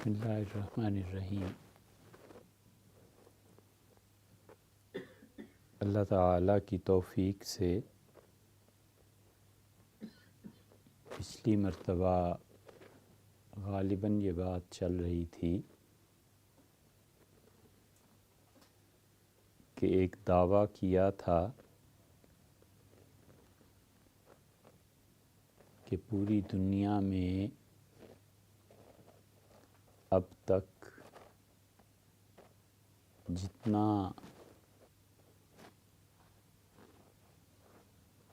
بسم اللہ الرحمن الرحیم۔ اللہ تعالیٰ کی توفیق سے پچھلی مرتبہ غالباً یہ بات چل رہی تھی کہ ایک دعویٰ کیا تھا کہ پوری دنیا میں اب تک جتنا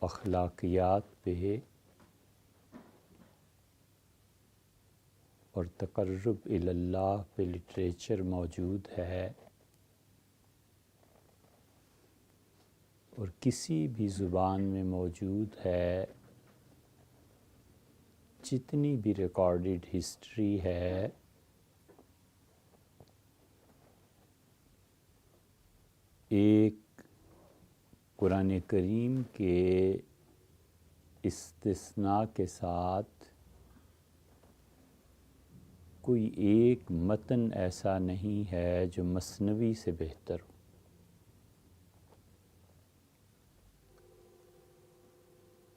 اخلاقیات پہ اور تقرب اللہ پہ لٹریچر موجود ہے اور کسی بھی زبان میں موجود ہے، جتنی بھی ریکارڈڈ ہسٹری ہے، ایک قرآن کریم کے استثناء کے ساتھ کوئی ایک متن ایسا نہیں ہے جو مثنوی سے بہتر ہو۔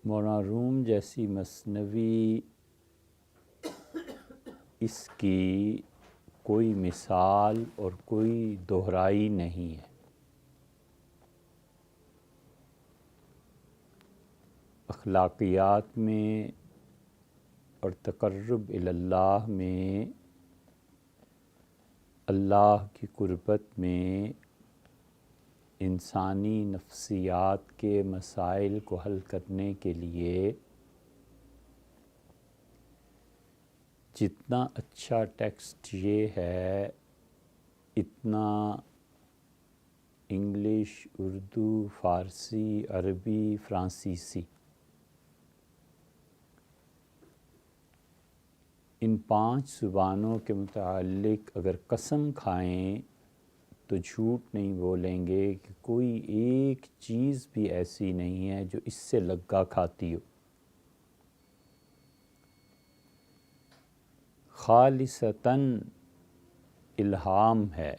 مولانا روم جیسی مثنوی اس کی کوئی مثال اور کوئی دہرائی نہیں ہے۔ اخلاقیات میں اور تقرب اللہ میں، اللہ کی قربت میں، انسانی نفسیات کے مسائل کو حل کرنے کے لیے جتنا اچھا ٹیکسٹ یہ ہے، اتنا انگلش، اردو، فارسی، عربی، فرانسیسی، ان 5 زبانوں کے متعلق اگر قسم کھائیں تو جھوٹ نہیں بولیں گے کہ کوئی ایک چیز بھی ایسی نہیں ہے جو اس سے لگا کھاتی ہو۔ خالصتاً الہام ہے۔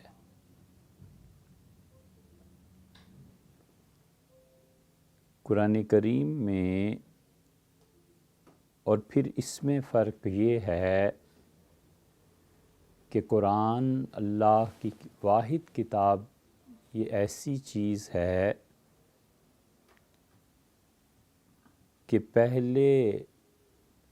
قرآن کریم میں، اور پھر اس میں فرق یہ ہے کہ قرآن اللہ کی واحد کتاب یہ ایسی چیز ہے کہ پہلے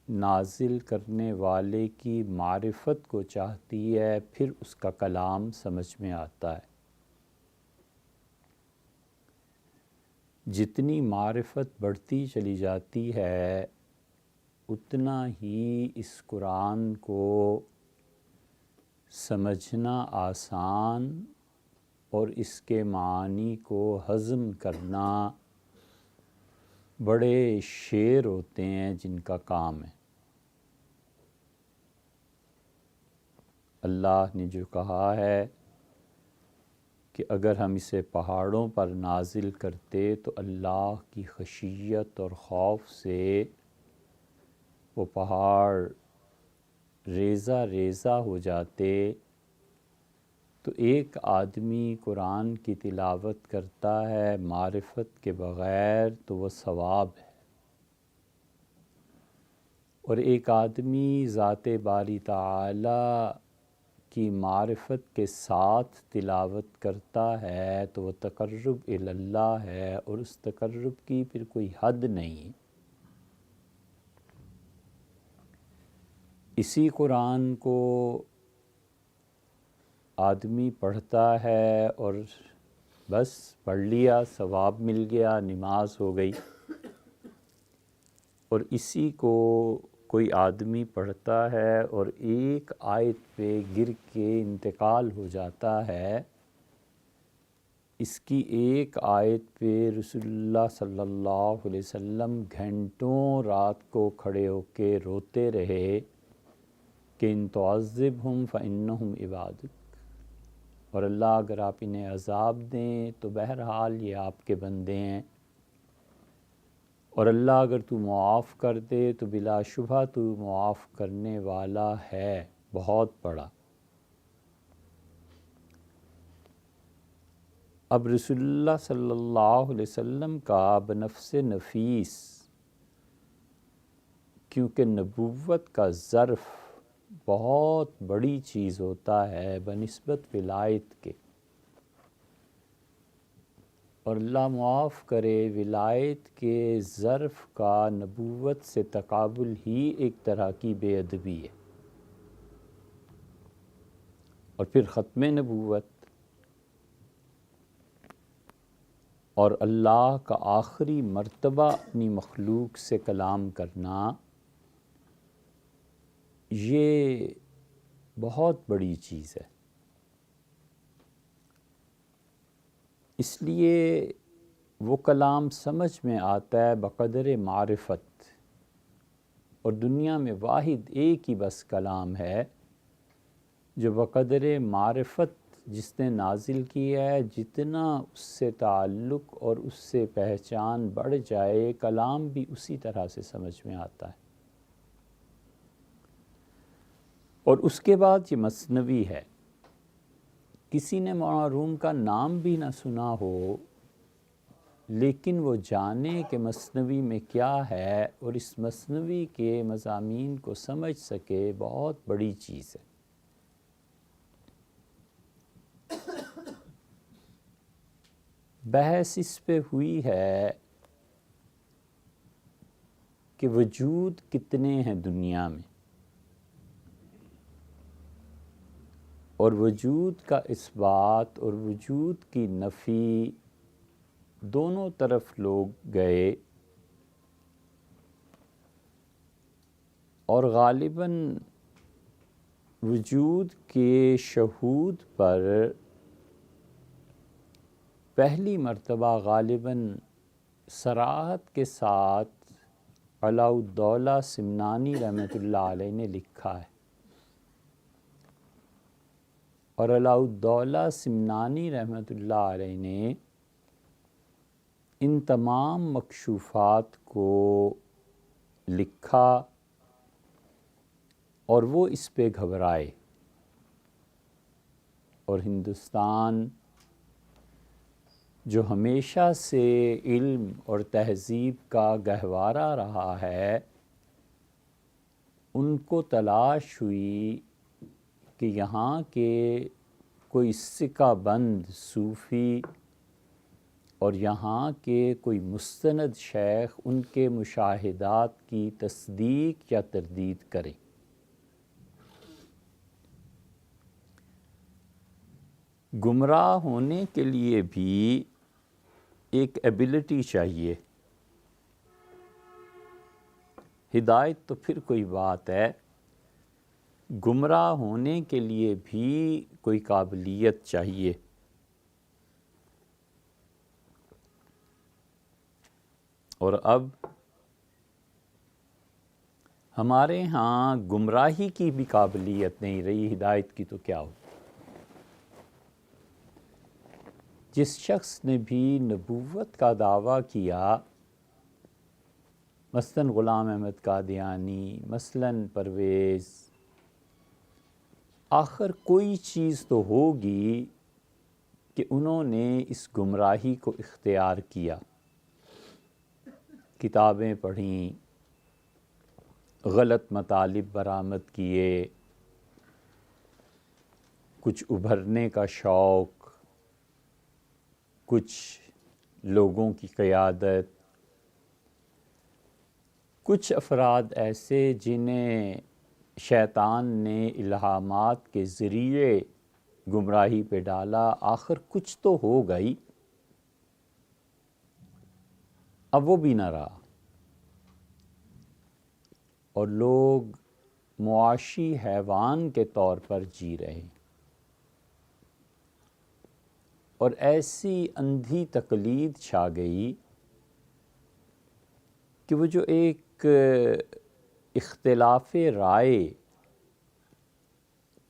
نازل کرنے والے کی معرفت کو چاہتی ہے، پھر اس کا کلام سمجھ میں آتا ہے۔ جتنی معرفت بڑھتی چلی جاتی ہے، اتنا ہی اس قرآن کو سمجھنا آسان اور اس کے معانی کو ہضم کرنا بڑے شیر ہوتے ہیں جن کا کام ہے۔ اللہ نے جو کہا ہے کہ اگر ہم اسے پہاڑوں پر نازل کرتے تو اللہ کی خشیت اور خوف سے وہ پہاڑ ریزہ ریزہ ہو جاتے، تو ایک آدمی قرآن کی تلاوت کرتا ہے معرفت کے بغیر تو وہ ثواب ہے، اور ایک آدمی ذات باری تعالی کی معرفت کے ساتھ تلاوت کرتا ہے تو وہ تقرب اللہ ہے، اور اس تقرب کی پھر کوئی حد نہیں۔ اسی قرآن کو آدمی پڑھتا ہے اور بس پڑھ لیا، ثواب مل گیا، نماز ہو گئی، اور اسی کو کوئی آدمی پڑھتا ہے اور ایک آیت پہ گر کے انتقال ہو جاتا ہے۔ اس کی ایک آیت پہ رسول اللہ صلی اللہ علیہ وسلم گھنٹوں رات کو کھڑے ہو کے روتے رہے کہ ان تعذبہم فإنہم عبادک، اور اللہ اگر آپ انہیں عذاب دیں تو بہرحال یہ آپ کے بندے ہیں، اور اللہ اگر تو معاف کر دے تو بلا شبہ تو معاف کرنے والا ہے، بہت بڑا۔ اب رسول اللہ صلی اللہ علیہ وسلم کا بنفس نفیس، کیونکہ نبوت کا ظرف بہت بڑی چیز ہوتا ہے بنسبت ولایت کے، اور اللہ معاف کرے ولایت کے ظرف کا نبوت سے تقابل ہی ایک طرح کی بے ادبی ہے، اور پھر ختم نبوت اور اللہ کا آخری مرتبہ اپنی مخلوق سے کلام کرنا، یہ بہت بڑی چیز ہے۔ اس لیے وہ کلام سمجھ میں آتا ہے بقدر معرفت، اور دنیا میں واحد ایک ہی بس کلام ہے جو بقدر معرفت جس نے نازل کیا ہے، جتنا اس سے تعلق اور اس سے پہچان بڑھ جائے کلام بھی اسی طرح سے سمجھ میں آتا ہے۔ اور اس کے بعد یہ مثنوی ہے، کسی نے مولانا روم کا نام بھی نہ سنا ہو لیکن وہ جانے کہ مثنوی میں کیا ہے اور اس مثنوی کے مضامین کو سمجھ سکے، بہت بڑی چیز ہے۔ بحث اس پہ ہوئی ہے کہ وجود کتنے ہیں دنیا میں، اور وجود کا اثبات اور وجود کی نفی دونوں طرف لوگ گئے، اور غالباً وجود کے شہود پر پہلی مرتبہ غالباً صراحت کے ساتھ علاء الدولہ سمنانی رحمۃ اللہ علیہ نے لکھا ہے، اور علاء الدولہ سمنانی رحمۃ اللہ علیہ نے ان تمام مکشوفات کو لکھا، اور وہ اس پہ گھبرائے، اور ہندوستان جو ہمیشہ سے علم اور تہذیب کا گہوارہ رہا ہے، ان کو تلاش ہوئی کہ یہاں کے کوئی سکہ بند صوفی اور یہاں کے کوئی مستند شیخ ان کے مشاہدات کی تصدیق یا تردید کریں۔ گمراہ ہونے کے لیے بھی ایک ایبلٹی چاہیے، ہدایت تو پھر کوئی بات ہے، گمراہ ہونے کے لیے بھی کوئی قابلیت چاہیے۔ اور اب ہمارے ہاں گمراہی کی بھی قابلیت نہیں رہی، ہدایت کی تو کیا ہو۔ جس شخص نے بھی نبوت کا دعویٰ کیا، مثلاً غلام احمد قادیانی، مثلاً پرویز، آخر کوئی چیز تو ہوگی کہ انہوں نے اس گمراہی کو اختیار کیا، کتابیں پڑھیں، غلط مطالب برآمد کیے، کچھ ابھرنے کا شوق، کچھ لوگوں کی قیادت، کچھ افراد ایسے جنہیں شیطان نے الہامات کے ذریعے گمراہی پہ ڈالا، آخر کچھ تو ہو گئی، اب وہ بھی نہ رہا، اور لوگ معاشی حیوان کے طور پر جی رہے ہیں، اور ایسی اندھی تقلید چھا گئی کہ وہ جو ایک اختلاف رائے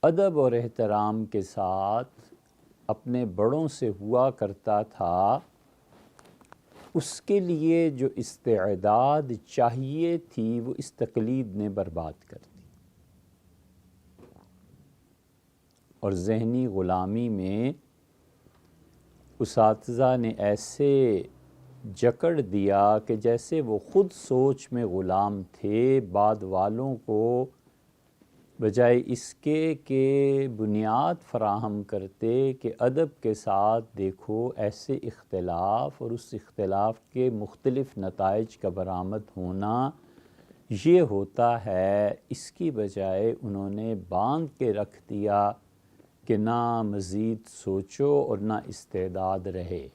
ادب اور احترام کے ساتھ اپنے بڑوں سے ہوا کرتا تھا، اس کے لیے جو استعداد چاہیے تھی وہ اس تقلید نے برباد کر دی، اور ذہنی غلامی میں اساتذہ نے ایسے جکڑ دیا کہ جیسے وہ خود سوچ میں غلام تھے، بعد والوں کو بجائے اس کے کہ بنیاد فراہم کرتے کہ ادب کے ساتھ دیکھو ایسے اختلاف اور اس اختلاف کے مختلف نتائج کا برآمد ہونا یہ ہوتا ہے، اس کی بجائے انہوں نے باندھ کے رکھ دیا کہ نہ مزید سوچو اور نہ استعداد رہے۔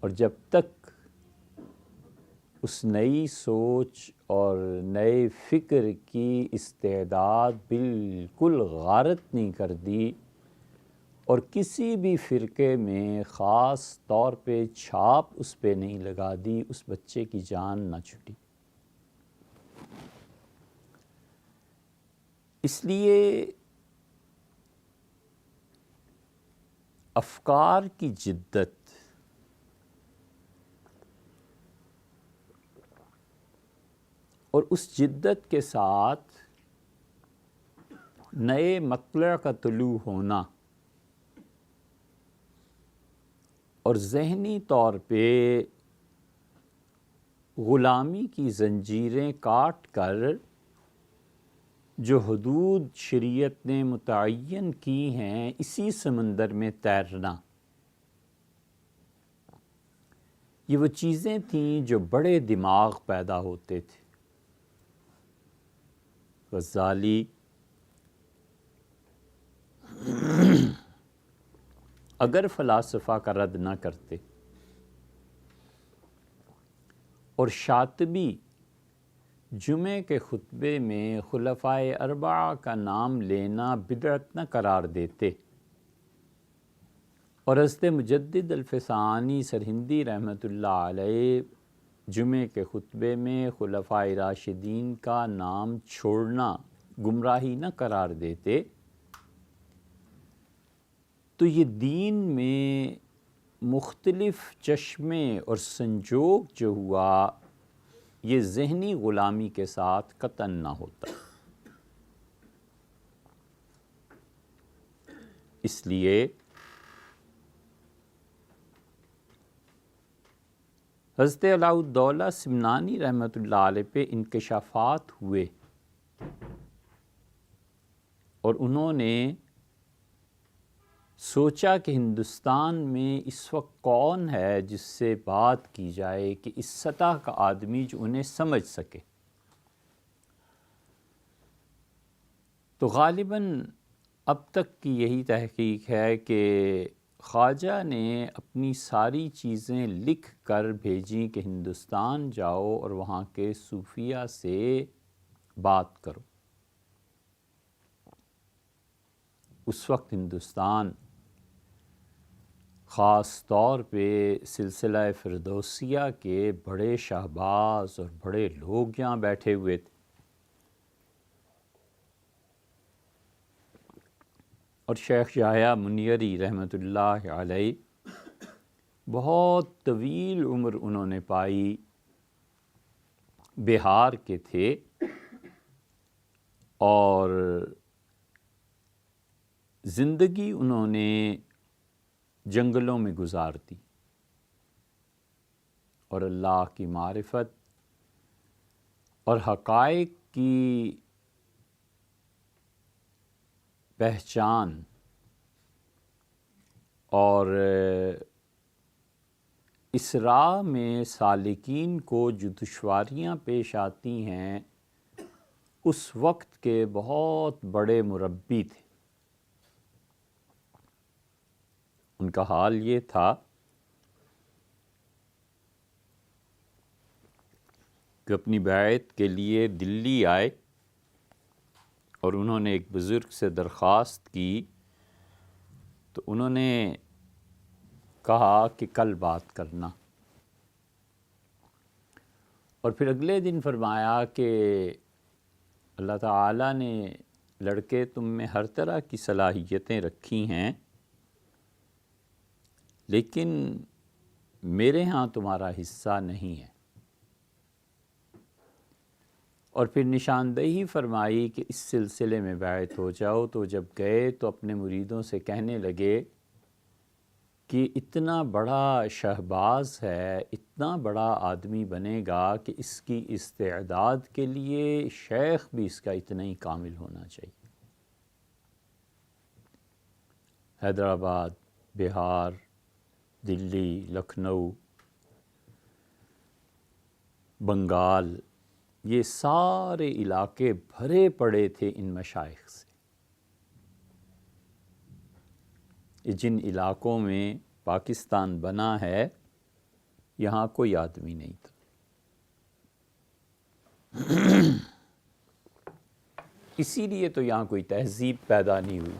اور جب تک اس نئی سوچ اور نئے فکر کی استعداد بالکل غارت نہیں کر دی اور کسی بھی فرقے میں خاص طور پہ چھاپ اس پہ نہیں لگا دی، اس بچے کی جان نہ چھٹی۔ اس لیے افکار کی جدت اور اس جدت کے ساتھ نئے مطلع کا طلوع ہونا اور ذہنی طور پہ غلامی کی زنجیریں کاٹ کر جو حدود شریعت نے متعین کی ہیں اسی سمندر میں تیرنا، یہ وہ چیزیں تھیں جو بڑے دماغ پیدا ہوتے تھے۔ غزالی اگر فلاسفہ کا رد نہ کرتے اور شاطبی جمعے کے خطبے میں خلفائے اربعہ کا نام لینا بدعت نہ قرار دیتے اور حضرت مجدد الفسانی سرہندی رحمۃ اللہ علیہ جمعے کے خطبے میں خلفائے راشدین کا نام چھوڑنا گمراہی نہ قرار دیتے، تو یہ دین میں مختلف چشمے اور سنجوگ جو ہوا یہ ذہنی غلامی کے ساتھ قطعاً نہ ہوتا۔ اس لیے حضرت علاء الدولہ سمنانی رحمۃ اللہ علیہ پہ انکشافات ہوئے اور انہوں نے سوچا کہ ہندوستان میں اس وقت کون ہے جس سے بات کی جائے کہ اس سطح کا آدمی جو انہیں سمجھ سکے، تو غالباً اب تک کی یہی تحقیق ہے کہ خواجہ نے اپنی ساری چیزیں لکھ کر بھیجیں کہ ہندوستان جاؤ اور وہاں کے صوفیہ سے بات کرو۔ اس وقت ہندوستان خاص طور پہ سلسلہ فردوسیہ کے بڑے شہباز اور بڑے لوگ یہاں بیٹھے ہوئے تھے، اور شیخ یحییٰ منیری رحمۃ اللہ علیہ بہت طویل عمر انہوں نے پائی، بہار کے تھے اور زندگی انہوں نے جنگلوں میں گزارتی اور اللہ کی معرفت اور حقائق کی پہچان اور اس راہ میں سالکین کو جو دشواریاں پیش آتی ہیں اس وقت کے بہت بڑے مربی تھے۔ ان کا حال یہ تھا کہ اپنی بیعت کے لیے دلی آئے اور انہوں نے ایک بزرگ سے درخواست کی، تو انہوں نے کہا کہ کل بات کرنا، اور پھر اگلے دن فرمایا کہ اللہ تعالیٰ نے لڑکے تم میں ہر طرح کی صلاحیتیں رکھی ہیں، لیکن میرے ہاں تمہارا حصہ نہیں ہے۔ اور پھر نشاندہی فرمائی کہ اس سلسلے میں بیعت ہو جاؤ۔ تو جب گئے تو اپنے مریدوں سے کہنے لگے کہ اتنا بڑا شہباز ہے، اتنا بڑا آدمی بنے گا کہ اس کی استعداد کے لیے شیخ بھی اس کا اتنا ہی کامل ہونا چاہیے۔ حیدرآباد، بہار، دلی، لکھنؤ، بنگال، یہ سارے علاقے بھرے پڑے تھے ان مشائخ سے۔ جن علاقوں میں پاکستان بنا ہے یہاں کوئی آدمی نہیں تھا۔ اسی لیے تو یہاں کوئی تہذیب پیدا نہیں ہوئی،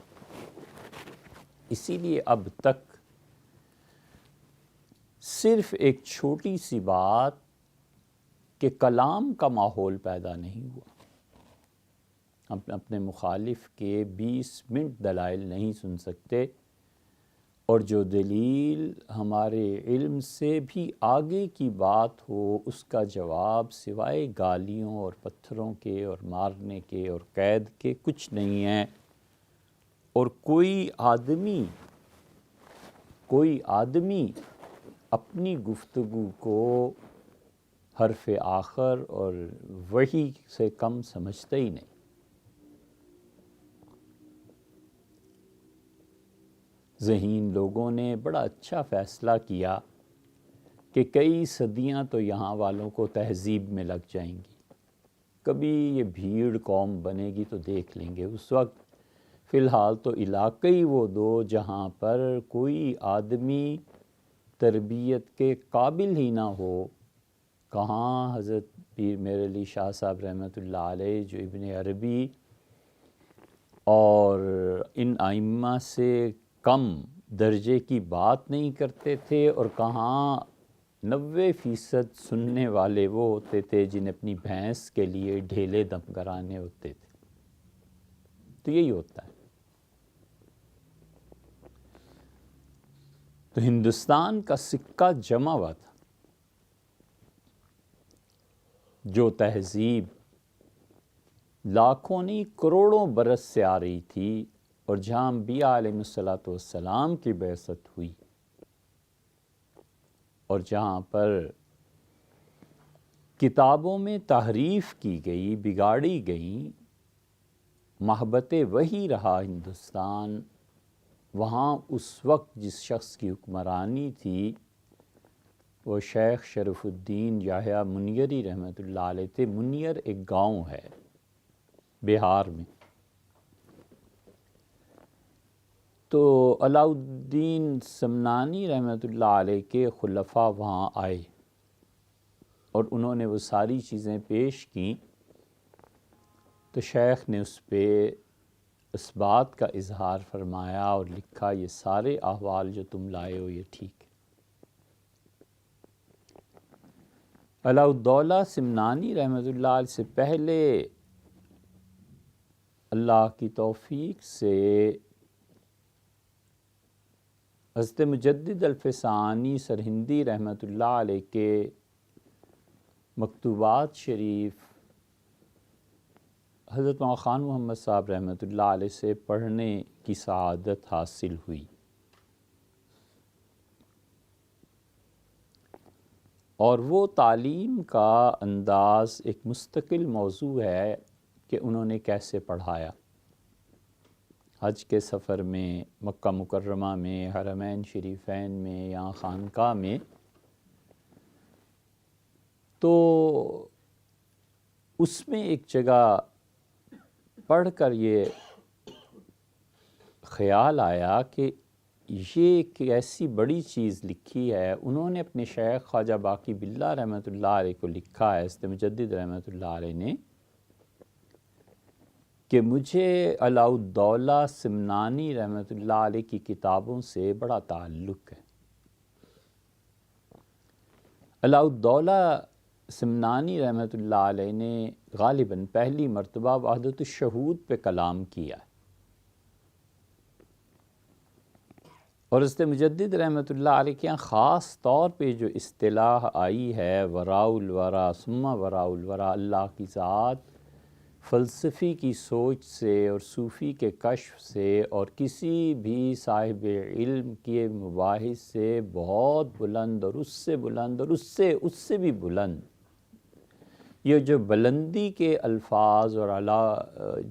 اسی لیے اب تک صرف ایک چھوٹی سی بات کہ کلام کا ماحول پیدا نہیں ہوا۔ ہم اپنے مخالف کے 20 منٹ دلائل نہیں سن سکتے، اور جو دلیل ہمارے علم سے بھی آگے کی بات ہو اس کا جواب سوائے گالیوں اور پتھروں کے اور مارنے کے اور قید کے کچھ نہیں ہے۔ اور کوئی آدمی اپنی گفتگو کو حرف آخر اور وحی سے کم سمجھتا ہی نہیں۔ ذہین لوگوں نے بڑا اچھا فیصلہ کیا کہ کئی صدیاں تو یہاں والوں کو تہذیب میں لگ جائیں گی، کبھی یہ بھیڑ قوم بنے گی تو دیکھ لیں گے۔ اس وقت فی الحال تو علاقہ ہی وہ دو جہاں پر کوئی آدمی تربیت کے قابل ہی نہ ہو۔ کہاں حضرت پیر میر علی شاہ صاحب رحمۃ اللہ علیہ جو ابن عربی اور ان ائمہ سے کم درجے کی بات نہیں کرتے تھے، اور کہاں 90% سننے والے وہ ہوتے تھے جنہیں اپنی بھینس کے لیے ڈھیلے دم کرانے ہوتے تھے۔ تو یہی ہوتا ہے۔ تو ہندوستان کا سکہ جمع ہوا تھا، جو تہذیب لاکھوں نہیں کروڑوں برس سے آ رہی تھی، اور جہاں انبیاء علیہ السلام کی بعثت ہوئی، اور جہاں پر کتابوں میں تحریف کی گئی، بگاڑی گئی، محبت وحی رہا ہندوستان، وہاں اس وقت جس شخص کی حکمرانی تھی وہ شیخ شرف الدین یحییٰ منیری رحمۃ اللہ علیہ تھے۔ منیر ایک گاؤں ہے بہار میں۔ تو علاء الدین سمنانی رحمۃ اللہ علیہ کے خلفاء وہاں آئے، اور انہوں نے وہ ساری چیزیں پیش کیں، تو شیخ نے اس پہ اس بات کا اظہار فرمایا اور لکھا، یہ سارے احوال جو تم لائے ہو یہ ٹھیک ہے۔ علاء الدولہ سمنانی رحمۃ اللہ علیہ سے پہلے اللہ کی توفیق سے حضرت مجدد الفسانی سرہندی رحمۃ اللہ علیہ کے مکتوبات شریف حضرت مولانا خان محمد صاحب رحمۃ اللہ علیہ سے پڑھنے کی سعادت حاصل ہوئی، اور وہ تعلیم کا انداز ایک مستقل موضوع ہے کہ انہوں نے کیسے پڑھایا۔ حج کے سفر میں، مکہ مکرمہ میں، حرمین شریفین میں یا خانقاہ میں، تو اس میں ایک جگہ پڑھ کر یہ خیال آیا کہ یہ ایک ایسی بڑی چیز لکھی ہے۔ انہوں نے اپنے شیخ خواجہ باقی باللہ رحمۃ اللہ علیہ کو لکھا ہے، حضرت مجدد رحمۃ اللہ علیہ نے، کہ مجھے علاء الدولہ سمنانی رحمۃ اللہ علیہ کی کتابوں سے بڑا تعلق ہے۔ علاء الدولہ سمنانی رحمۃ اللہ علیہ نے غالباً پہلی مرتبہ وحدت الشہود پہ کلام کیا ہے، اور حضرت مجدد رحمۃ اللہ علیہ کے یہاں خاص طور پہ جو اصطلاح آئی ہے وراء الورا ثم وراء الورا، اللہ کی ذات فلسفی کی سوچ سے اور صوفی کے کشف سے اور کسی بھی صاحب علم کے مباحث سے بہت بلند اور اس سے بلند اور اس سے بھی بلند یہ جو بلندی کے الفاظ اور اعلیٰ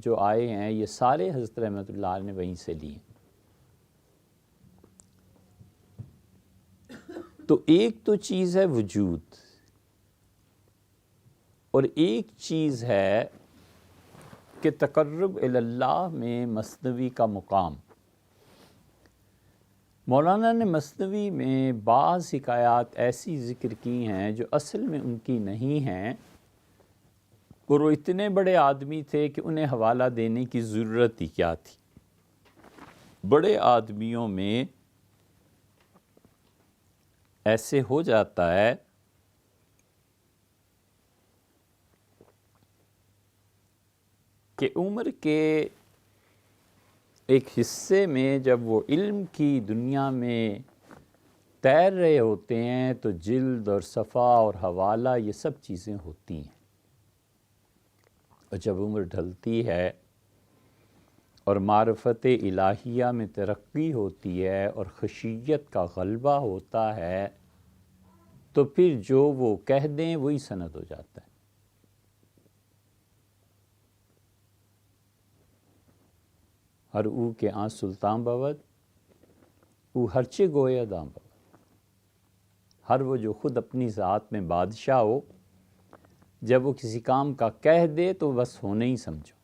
جو آئے ہیں یہ سارے حضرت رحمۃ اللہ علیہ نے وہیں سے لیے۔ تو ایک تو چیز ہے وجود اور ایک چیز ہے کہ تقرب الی اللہ میں مثنوی کا مقام۔ مولانا نے مثنوی میں بعض حکایات ایسی ذکر کی ہیں جو اصل میں ان کی نہیں ہیں، اور وہ اتنے بڑے آدمی تھے کہ انہیں حوالہ دینے کی ضرورت ہی کیا تھی۔ بڑے آدمیوں میں ایسے ہو جاتا ہے کہ عمر کے ایک حصے میں جب وہ علم کی دنیا میں تیر رہے ہوتے ہیں تو جلد اور صفحہ اور حوالہ یہ سب چیزیں ہوتی ہیں، اور جب عمر ڈھلتی ہے اور معرفت الہیہ میں ترقی ہوتی ہے اور خشیت کا غلبہ ہوتا ہے تو پھر جو وہ کہہ دیں وہی سند ہو جاتا ہے۔ ہر او کے آن سلطان بود او ہرچے گویا دام بود، ہر وہ جو خود اپنی ذات میں بادشاہ ہو جب وہ کسی کام کا کہہ دے تو بس ہونے ہی سمجھو۔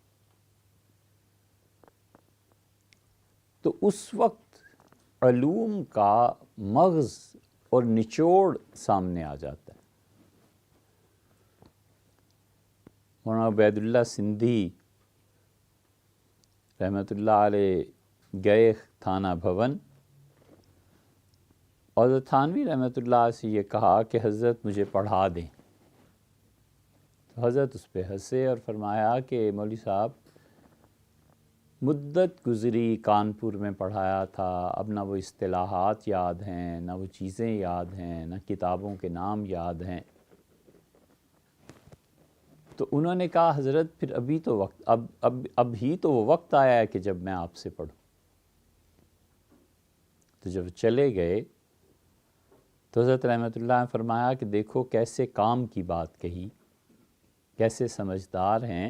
تو اس وقت علوم کا مغز اور نچوڑ سامنے آ جاتا ہے۔ مولانا عبید اللہ سندھی رحمۃ اللہ علیہ گئے تھانہ بھون اور تھانوی رحمۃ اللہ سے یہ کہا کہ حضرت مجھے پڑھا دیں، تو حضرت اس پہ ہنسے اور فرمایا کہ مولوی صاحب مدت گزری کانپور میں پڑھایا تھا، اب نہ وہ اصطلاحات یاد ہیں، نہ وہ چیزیں یاد ہیں، نہ کتابوں کے نام یاد ہیں۔ تو انہوں نے کہا حضرت پھر ابھی تو وقت اب ہی تو وہ وقت آیا ہے کہ جب میں آپ سے پڑھوں۔ تو جب چلے گئے تو حضرت رحمۃ اللہ نے فرمایا کہ دیکھو کیسے کام کی بات کہی، کیسے سمجھدار ہیں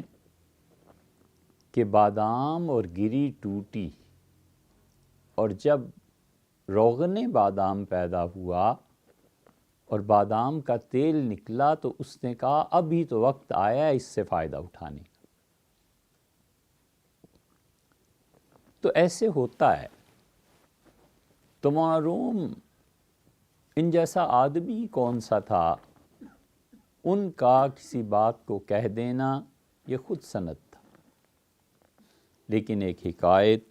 کہ بادام اور گری ٹوٹی، اور جب روغن بادام پیدا ہوا اور بادام کا تیل نکلا تو اس نے کہا اب ہی تو وقت آیا ہے اس سے فائدہ اٹھانے کا۔ تو ایسے ہوتا ہے۔ تو معروم ان جیسا آدمی کون سا تھا، ان کا کسی بات کو کہہ دینا یہ خود سند تھا۔ لیکن ایک حکایت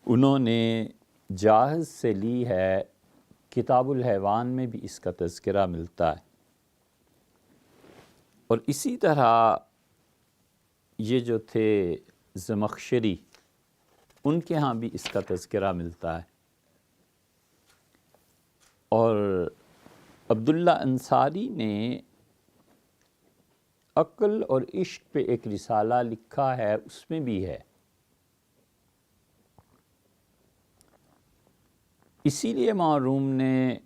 انہوں نے جاحظ سے لی ہے، کتاب الحیوان میں بھی اس کا تذکرہ ملتا ہے، اور اسی طرح یہ جو تھے زمخشری ان کے ہاں بھی اس کا تذکرہ ملتا ہے۔ اور عبداللہ انصاری نے عقل اور عشق پہ ایک رسالہ لکھا ہے، اس میں بھی ہے۔ اسی لیے معروم نے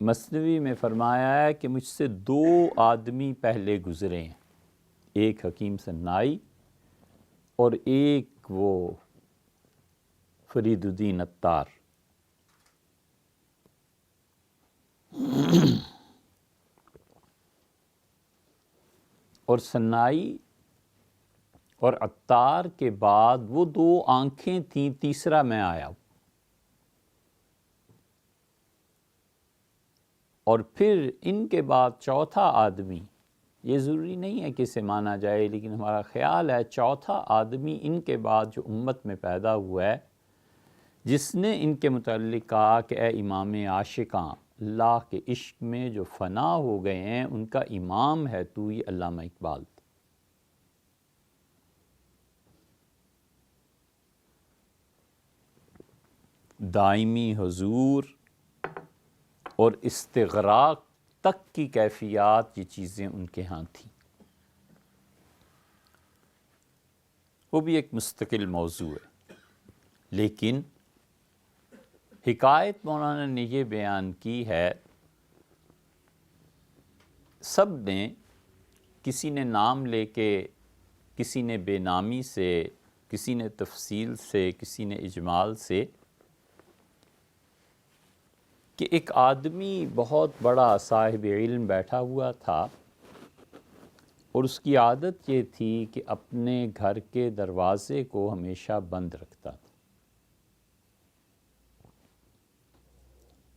مثنوی میں فرمایا ہے کہ مجھ سے دو آدمی پہلے گزرے ہیں، ایک حکیم سنائی اور ایک وہ فرید الدین عطار۔ اور سنائی اور عطار کے بعد وہ دو آنکھیں تھیں، تیسرا میں آیا ہوں۔ اور پھر ان کے بعد چوتھا آدمی، یہ ضروری نہیں ہے کہ اسے مانا جائے، لیکن ہمارا خیال ہے چوتھا آدمی ان کے بعد جو امت میں پیدا ہوا ہے جس نے ان کے متعلق کہا کہ اے امام عاشقاں، اللہ کے عشق میں جو فنا ہو گئے ہیں ان کا امام ہے تو، یہ علامہ اقبال تھا۔ دائمی حضور اور استغراق تک کی کیفیات یہ چیزیں ان کے ہاں تھیں۔ وہ بھی ایک مستقل موضوع ہے، لیکن حکایت مولانا نے یہ بیان کی ہے، سب نے، کسی نے نام لے کے، کسی نے بے نامی سے، کسی نے تفصیل سے، کسی نے اجمال سے، کہ ایک آدمی بہت بڑا صاحب علم بیٹھا ہوا تھا اور اس کی عادت یہ تھی کہ اپنے گھر کے دروازے کو ہمیشہ بند رکھتا تھا۔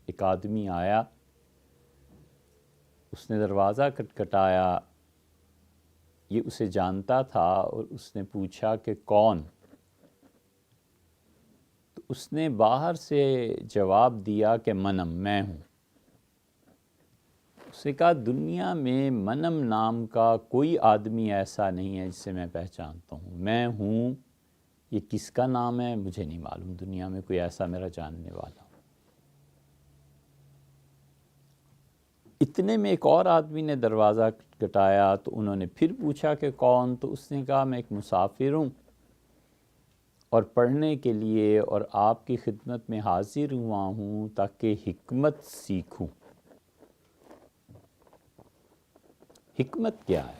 ایک آدمی آیا، اس نے دروازہ کھٹکھٹایا، یہ اسے جانتا تھا اور اس نے پوچھا کہ کون؟ تو اس نے باہر سے جواب دیا کہ منم، میں ہوں۔ اس نے کہا دنیا میں منم نام کا کوئی آدمی ایسا نہیں ہے جسے میں پہچانتا ہوں، میں ہوں، یہ کس کا نام ہے مجھے نہیں معلوم، دنیا میں کوئی ایسا میرا جاننے والا۔ اتنے میں ایک اور آدمی نے دروازہ کھٹکھٹایا تو انہوں نے پھر پوچھا کہ کون؟ تو اس نے کہا میں ایک مسافر ہوں اور پڑھنے کے لیے اور آپ کی خدمت میں حاضر ہوا ہوں تاکہ حکمت سیکھوں۔ حکمت کیا ہے؟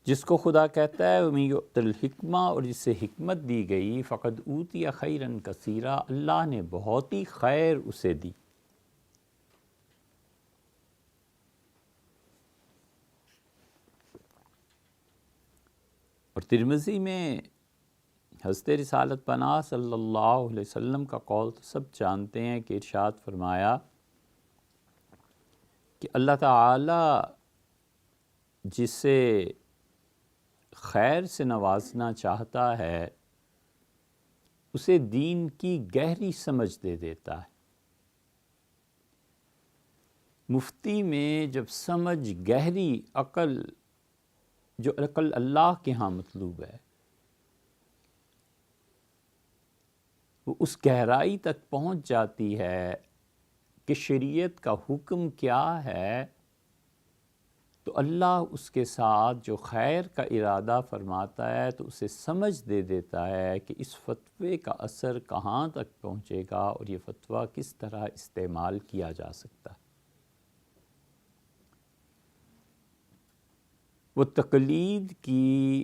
جس کو خدا کہتا ہے وَمَن یُؤْتَ الْحِکْمَۃَ، اور جس سے حکمت دی گئی، فقد اوتیٰ خیرًا کثیرا، اللہ نے بہت ہی خیر اسے دی۔ اور ترمذی میں حضرت رسالت پناہ صلی اللہ علیہ وسلم کا قول تو سب جانتے ہیں کہ ارشاد فرمایا کہ اللہ تعالی جسے خیر سے نوازنا چاہتا ہے اسے دین کی گہری سمجھ دے دیتا ہے۔ مفتی میں جب سمجھ، گہری عقل، جو عقل اللہ کے ہاں مطلوب ہے، وہ اس گہرائی تک پہنچ جاتی ہے کہ شریعت کا حکم کیا ہے، تو اللہ اس کے ساتھ جو خیر کا ارادہ فرماتا ہے تو اسے سمجھ دے دیتا ہے کہ اس فتوے کا اثر کہاں تک پہنچے گا اور یہ فتویٰ کس طرح استعمال کیا جا سکتا ہے۔ وہ تقلید کی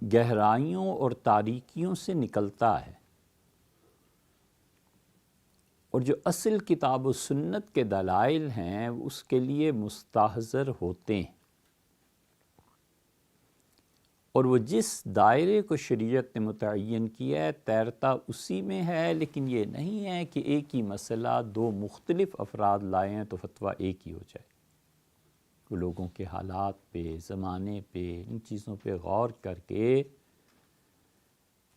گہرائیوں اور تاریکیوں سے نکلتا ہے اور جو اصل کتاب و سنت کے دلائل ہیں وہ اس کے لیے مستحضر ہوتے ہیں، اور وہ جس دائرے کو شریعت نے متعین کیا ہے تیرتا اسی میں ہے، لیکن یہ نہیں ہے کہ ایک ہی مسئلہ دو مختلف افراد لائیں تو فتویٰ ایک ہی ہو جائے۔ وہ لوگوں کے حالات پہ، زمانے پہ، ان چیزوں پہ غور کر کے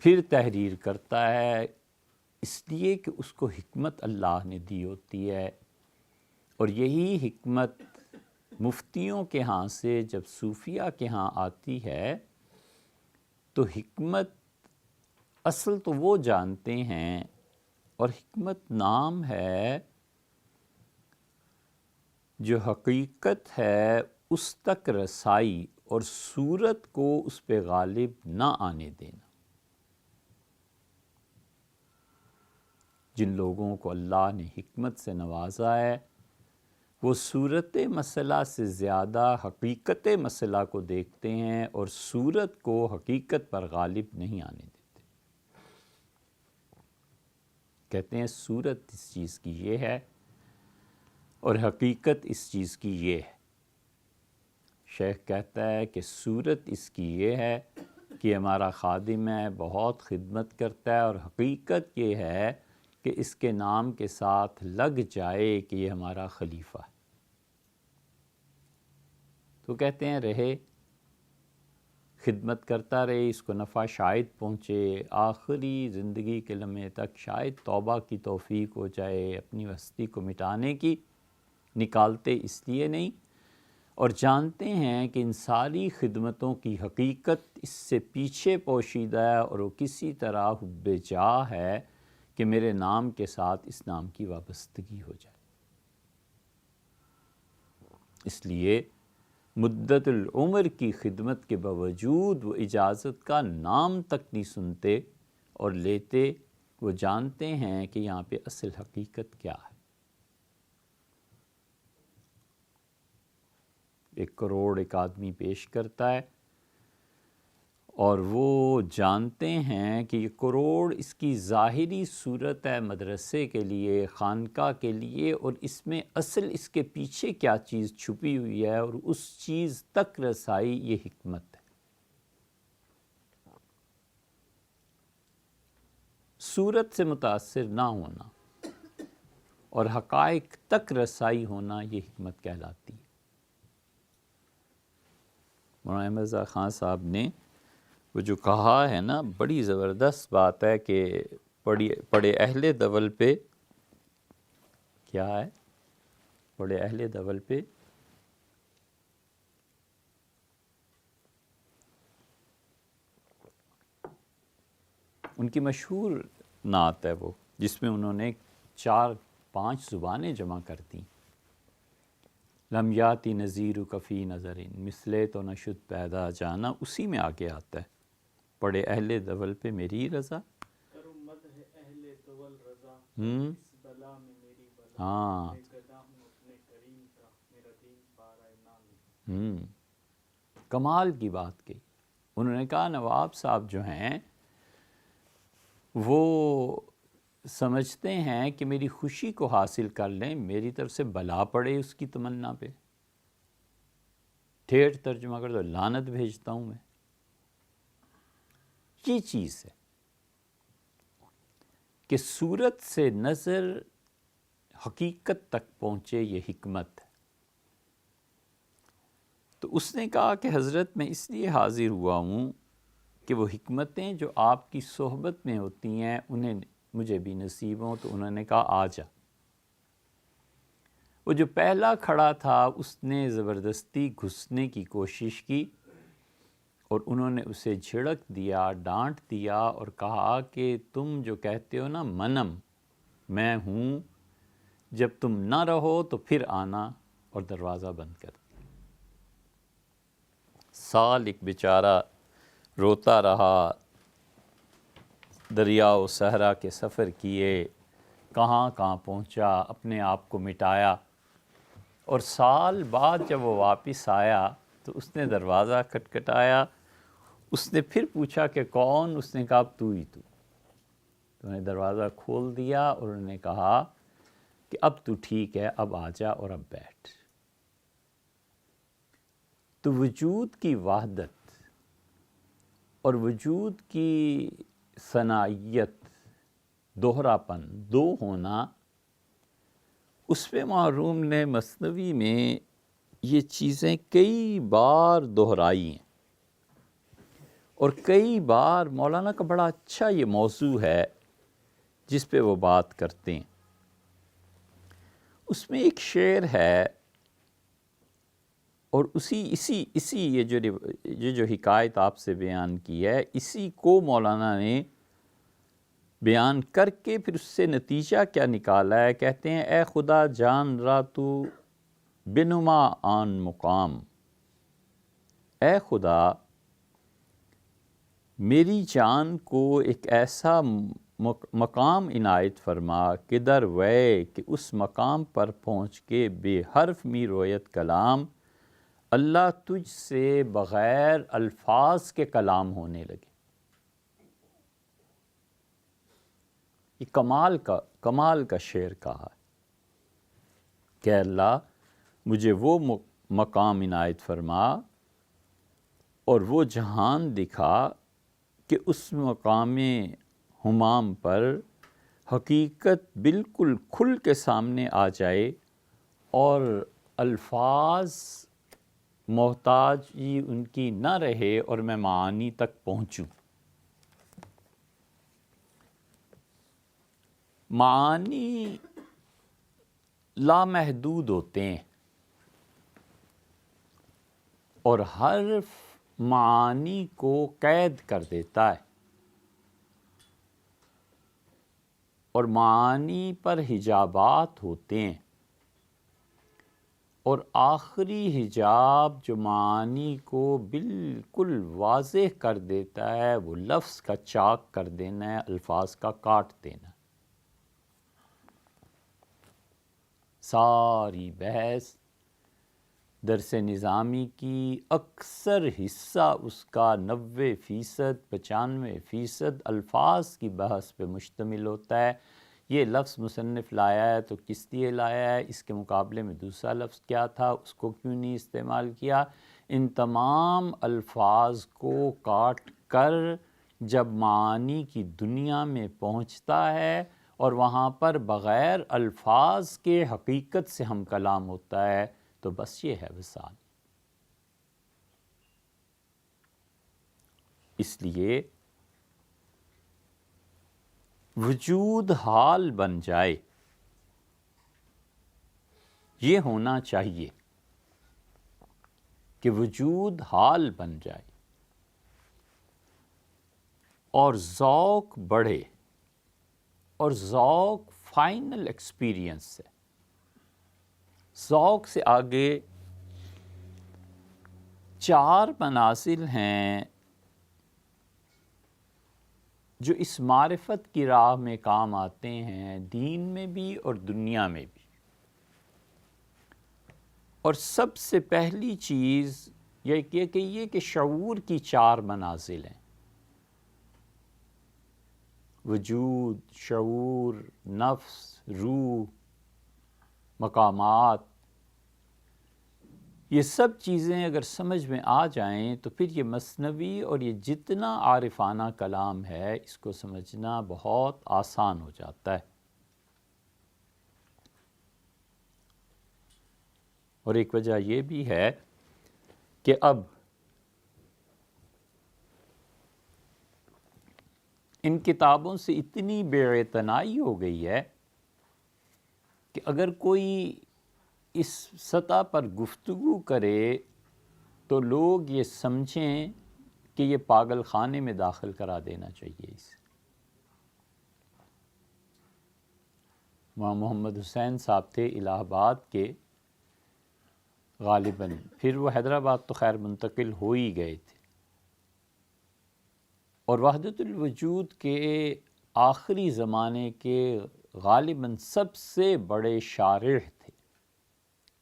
پھر تحریر کرتا ہے، اس لیے کہ اس کو حکمت اللہ نے دی ہوتی ہے، اور یہی حکمت مفتیوں کے ہاں سے جب صوفیہ کے ہاں آتی ہے تو حکمت اصل تو وہ جانتے ہیں، اور حکمت نام ہے جو حقیقت ہے اس تک رسائی اور صورت کو اس پہ غالب نہ آنے دینا۔ جن لوگوں کو اللہ نے حکمت سے نوازا ہے وہ صورت مسئلہ سے زیادہ حقیقت مسئلہ کو دیکھتے ہیں اور صورت کو حقیقت پر غالب نہیں آنے دیتے۔ کہتے ہیں صورت اس چیز کی یہ ہے اور حقیقت اس چیز کی یہ ہے۔ شیخ کہتا ہے کہ صورت اس کی یہ ہے کہ ہمارا خادم ہے، بہت خدمت کرتا ہے، اور حقیقت یہ ہے کہ اس کے نام کے ساتھ لگ جائے کہ یہ ہمارا خلیفہ ہے۔ تو کہتے ہیں رہے، خدمت کرتا رہے، اس کو نفع شاید پہنچے، آخری زندگی کے لمحے تک شاید توبہ کی توفیق ہو جائے، اپنی ہستی کو مٹانے کی، نکالتے اس لیے نہیں، اور جانتے ہیں کہ ان ساری خدمتوں کی حقیقت اس سے پیچھے پوشیدہ ہے، اور وہ کسی طرح حب جاہ ہے کہ میرے نام کے ساتھ اس نام کی وابستگی ہو جائے۔ اس لیے مدت العمر کی خدمت کے باوجود وہ اجازت کا نام تک نہیں سنتے اور لیتے. وہ جانتے ہیں کہ یہاں پہ اصل حقیقت کیا ہے. 1 کروڑ ایک آدمی پیش کرتا ہے اور وہ جانتے ہیں کہ یہ کروڑ اس کی ظاہری صورت ہے مدرسے کے لیے، خانقاہ کے لیے، اور اس میں اصل اس کے پیچھے کیا چیز چھپی ہوئی ہے اور اس چیز تک رسائی یہ حکمت ہے. صورت سے متاثر نہ ہونا اور حقائق تک رسائی ہونا یہ حکمت کہلاتی ہے. مولانا احمد رضا خان صاحب نے وہ جو کہا ہے نا، بڑی زبردست بات ہے کہ پڑھے اہل دول پہ کیا ہے، پڑھے اہل دول پہ ان کی مشہور نعت ہے وہ، جس میں انہوں نے 4-5 زبانیں جمع کر دیں. لم یاتی نذیر کفی نظرین مثلے تو نشد پیدا جانا، اسی میں آگے آتا ہے پڑھے اہل دول پہ میری رضا. ہاں کمال کی بات کہی. انہوں نے کہا نواب صاحب جو ہیں وہ سمجھتے ہیں کہ میری خوشی کو حاصل کر لیں، میری طرف سے بلا پڑے اس کی تمنا پہ. ٹھیٹھ ترجمہ کر دو، لعنت بھیجتا ہوں میں. یہ چیز ہے کہ صورت سے نظر حقیقت تک پہنچے، یہ حکمت ہے. تو اس نے کہا کہ حضرت میں اس لیے حاضر ہوا ہوں کہ وہ حکمتیں جو آپ کی صحبت میں ہوتی ہیں انہیں مجھے بھی نصیب ہوں. تو انہوں نے کہا آ جا. وہ جو پہلا کھڑا تھا اس نے زبردستی گھسنے کی کوشش کی اور انہوں نے اسے جھڑک دیا، ڈانٹ دیا اور کہا کہ تم جو کہتے ہو نا منم میں ہوں، جب تم نہ رہو تو پھر آنا، اور دروازہ بند کر دیا. سال ایک بیچارہ روتا رہا، دریا و صحرا کے سفر کیے، کہاں کہاں پہنچا، اپنے آپ کو مٹایا، اور سال بعد جب وہ واپس آیا تو اس نے دروازہ کھٹکھٹایا. اس نے پھر پوچھا کہ کون؟ اس نے کہا اب تو ہی تو. تو نے دروازہ کھول دیا اور انہوں نے کہا کہ اب تو ٹھیک ہے، اب آ جا اور اب بیٹھ. تو وجود کی وحدت اور وجود کی ثنائیت، دوہراپن، دو ہونا، اس پہ محروم نے مثنوی میں یہ چیزیں کئی بار دہرائی ہیں. اور کئی بار مولانا کا بڑا اچھا یہ موضوع ہے جس پہ وہ بات کرتے ہیں. اس میں ایک شعر ہے اور اسی یہ جو حکایت آپ سے بیان کی ہے، اسی کو مولانا نے بیان کر کے پھر اس سے نتیجہ کیا نکالا ہے. کہتے ہیں اے خدا جان را تو بنما آن مقام، اے خدا میری جان کو ایک ایسا مقام عنایت فرما کہ در وے کہ اس مقام پر پہنچ کے بے حرف می رویت کلام، اللہ تجھ سے بغیر الفاظ کے کلام ہونے لگے. یہ کمال کا شعر کہا ہے کہ اللہ مجھے وہ مقام عنایت فرما اور وہ جہان دکھا کہ اس مقام ہمام پر حقیقت بالکل کھل کے سامنے آ جائے اور الفاظ محتاجی ان کی نہ رہے اور میں معانی تک پہنچوں. معانی لامحدود ہوتے ہیں اور حرف معانی کو قید کر دیتا ہے اور معانی پر حجابات ہوتے ہیں اور آخری حجاب جو معانی کو بالکل واضح کر دیتا ہے وہ لفظ کا چاک کر دینا ہے، الفاظ کا کاٹ دینا۔ ساری بحث درس نظامی کی اکثر حصہ اس کا 90%، 95% الفاظ کی بحث پہ مشتمل ہوتا ہے۔ یہ لفظ مصنف لایا ہے تو کس لیے لایا ہے، اس کے مقابلے میں دوسرا لفظ کیا تھا، اس کو کیوں نہیں استعمال کیا۔ ان تمام الفاظ کو کاٹ کر جب معانی کی دنیا میں پہنچتا ہے اور وہاں پر بغیر الفاظ کے حقیقت سے ہم کلام ہوتا ہے تو بس یہ ہے وصال۔ اس لیے وجود حال بن جائے، یہ ہونا چاہیے کہ وجود حال بن جائے اور ذوق بڑھے، اور ذوق فائنل ایکسپیرینس ہے۔ ذوق سے آگے 4 منازل ہیں جو اس معرفت کی راہ میں کام آتے ہیں، دین میں بھی اور دنیا میں بھی۔ اور سب سے پہلی چیز یہ کہیے کہ شعور کی 4 منازل ہیں: وجود، شعور، نفس، روح، مقامات۔ یہ سب چیزیں اگر سمجھ میں آ جائیں تو پھر یہ مثنوی اور یہ جتنا عارفانہ کلام ہے اس کو سمجھنا بہت آسان ہو جاتا ہے۔ اور ایک وجہ یہ بھی ہے کہ اب ان کتابوں سے اتنی بے اعتنائی ہو گئی ہے کہ اگر کوئی اس سطح پر گفتگو کرے تو لوگ یہ سمجھیں کہ یہ پاگل خانے میں داخل کرا دینا چاہیے اسے۔ وہاں محمد حسین صاحب تھے الہ آباد کے غالباً، پھر وہ حیدرآباد تو خیر منتقل ہو ہی گئے تھے، اور وحدت الوجود کے آخری زمانے کے غالباً سب سے بڑے شارح تھے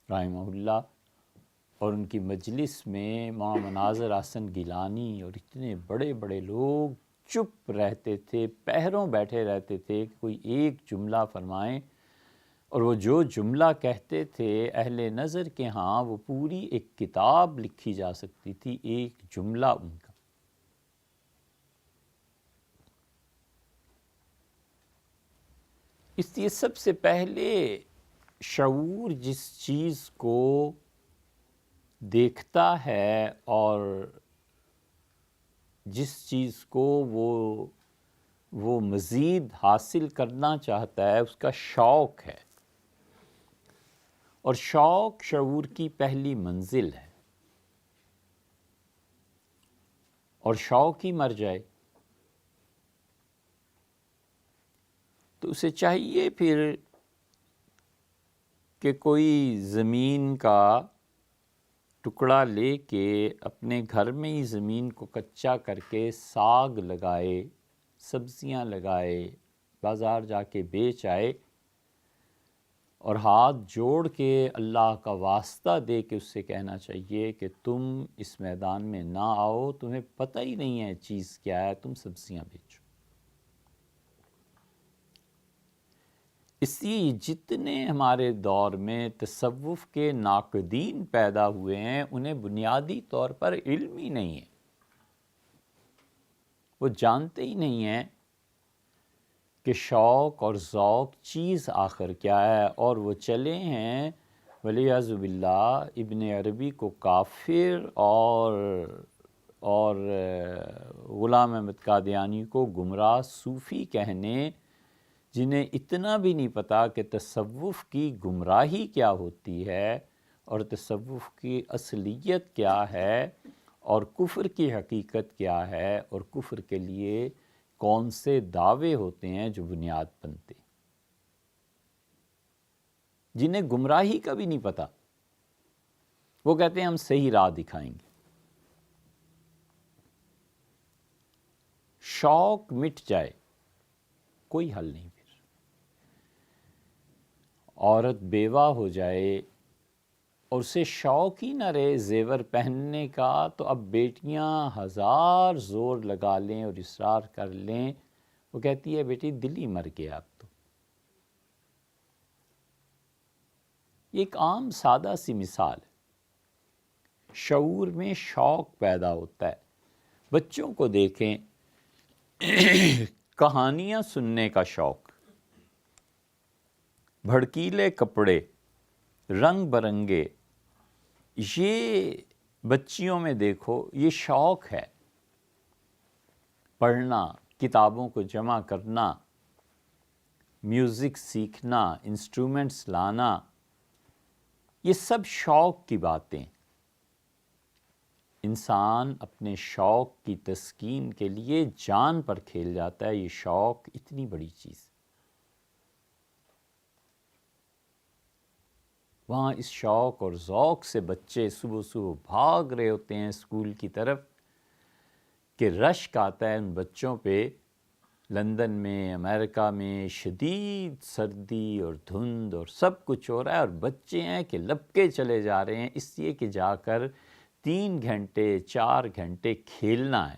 رحمہ اللہ، اور ان کی مجلس میں مولانا مناظر احسن گیلانی اور اتنے بڑے بڑے لوگ چپ رہتے تھے، پہروں بیٹھے رہتے تھے کہ کوئی ایک جملہ فرمائیں، اور وہ جو جملہ کہتے تھے اہل نظر کے ہاں وہ پوری ایک کتاب لکھی جا سکتی تھی ایک جملہ ان کا۔ اس لیے سب سے پہلے شعور جس چیز کو دیکھتا ہے اور جس چیز کو وہ مزید حاصل کرنا چاہتا ہے اس کا شوق ہے، اور شوق شعور کی پہلی منزل ہے، اور شوق ہی مر جائے تو اسے چاہیے پھر کہ کوئی زمین کا ٹکڑا لے کے اپنے گھر میں ہی زمین کو کچا کر کے ساگ لگائے، سبزیاں لگائے، بازار جا کے بیچ آئے، اور ہاتھ جوڑ کے اللہ کا واسطہ دے کے اس سے کہنا چاہیے کہ تم اس میدان میں نہ آؤ، تمہیں پتہ ہی نہیں ہے چیز کیا ہے، تم سبزیاں بیچو۔ اس لیے جتنے ہمارے دور میں تصوف کے ناقدین پیدا ہوئے ہیں انہیں بنیادی طور پر علم ہی نہیں ہے، وہ جانتے ہی نہیں ہیں کہ شوق اور ذوق چیز آخر کیا ہے، اور وہ چلے ہیں والعیاذ باللہ ابن عربی کو کافر اور غلام احمد قادیانی کو گمراہ صوفی کہنے، جنہیں اتنا بھی نہیں پتا کہ تصوف کی گمراہی کیا ہوتی ہے اور تصوف کی اصلیت کیا ہے اور کفر کی حقیقت کیا ہے، اور کفر کے لیے کون سے دعوے ہوتے ہیں جو بنیاد بنتے، جنہیں گمراہی کا بھی نہیں پتا۔ وہ کہتے ہیں ہم صحیح راہ دکھائیں گے. شوق مٹ جائے کوئی حل نہیں. پھر عورت بیوہ ہو جائے اور اسے شوق ہی نہ رہے زیور پہننے کا، تو اب بیٹیاں ہزار زور لگا لیں اور اصرار کر لیں، وہ کہتی ہے بیٹی دل ہی مر گیا اب تو. یہ ایک عام سادہ سی مثال ہے. شعور میں شوق پیدا ہوتا ہے. بچوں کو دیکھیں، کہانیاں سننے کا شوق، بھڑکیلے کپڑے، رنگ برنگے، یہ بچیوں میں دیکھو یہ شوق ہے. پڑھنا، کتابوں کو جمع کرنا، میوزک سیکھنا، انسٹرومنٹس لانا، یہ سب شوق کی باتیں. انسان اپنے شوق کی تسکین کے لیے جان پر کھیل جاتا ہے. یہ شوق اتنی بڑی چیز. وہاں اس شوق اور ذوق سے بچے صبح صبح بھاگ رہے ہوتے ہیں اسکول کی طرف کہ رشک آتا ہے ان بچوں پہ. لندن میں، امریکہ میں شدید سردی اور دھند اور سب کچھ ہو رہا ہے، اور بچے ہیں کہ لپکے چلے جا رہے ہیں اس لیے کہ جا کر 3 گھنٹے 4 گھنٹے کھیلنا ہے.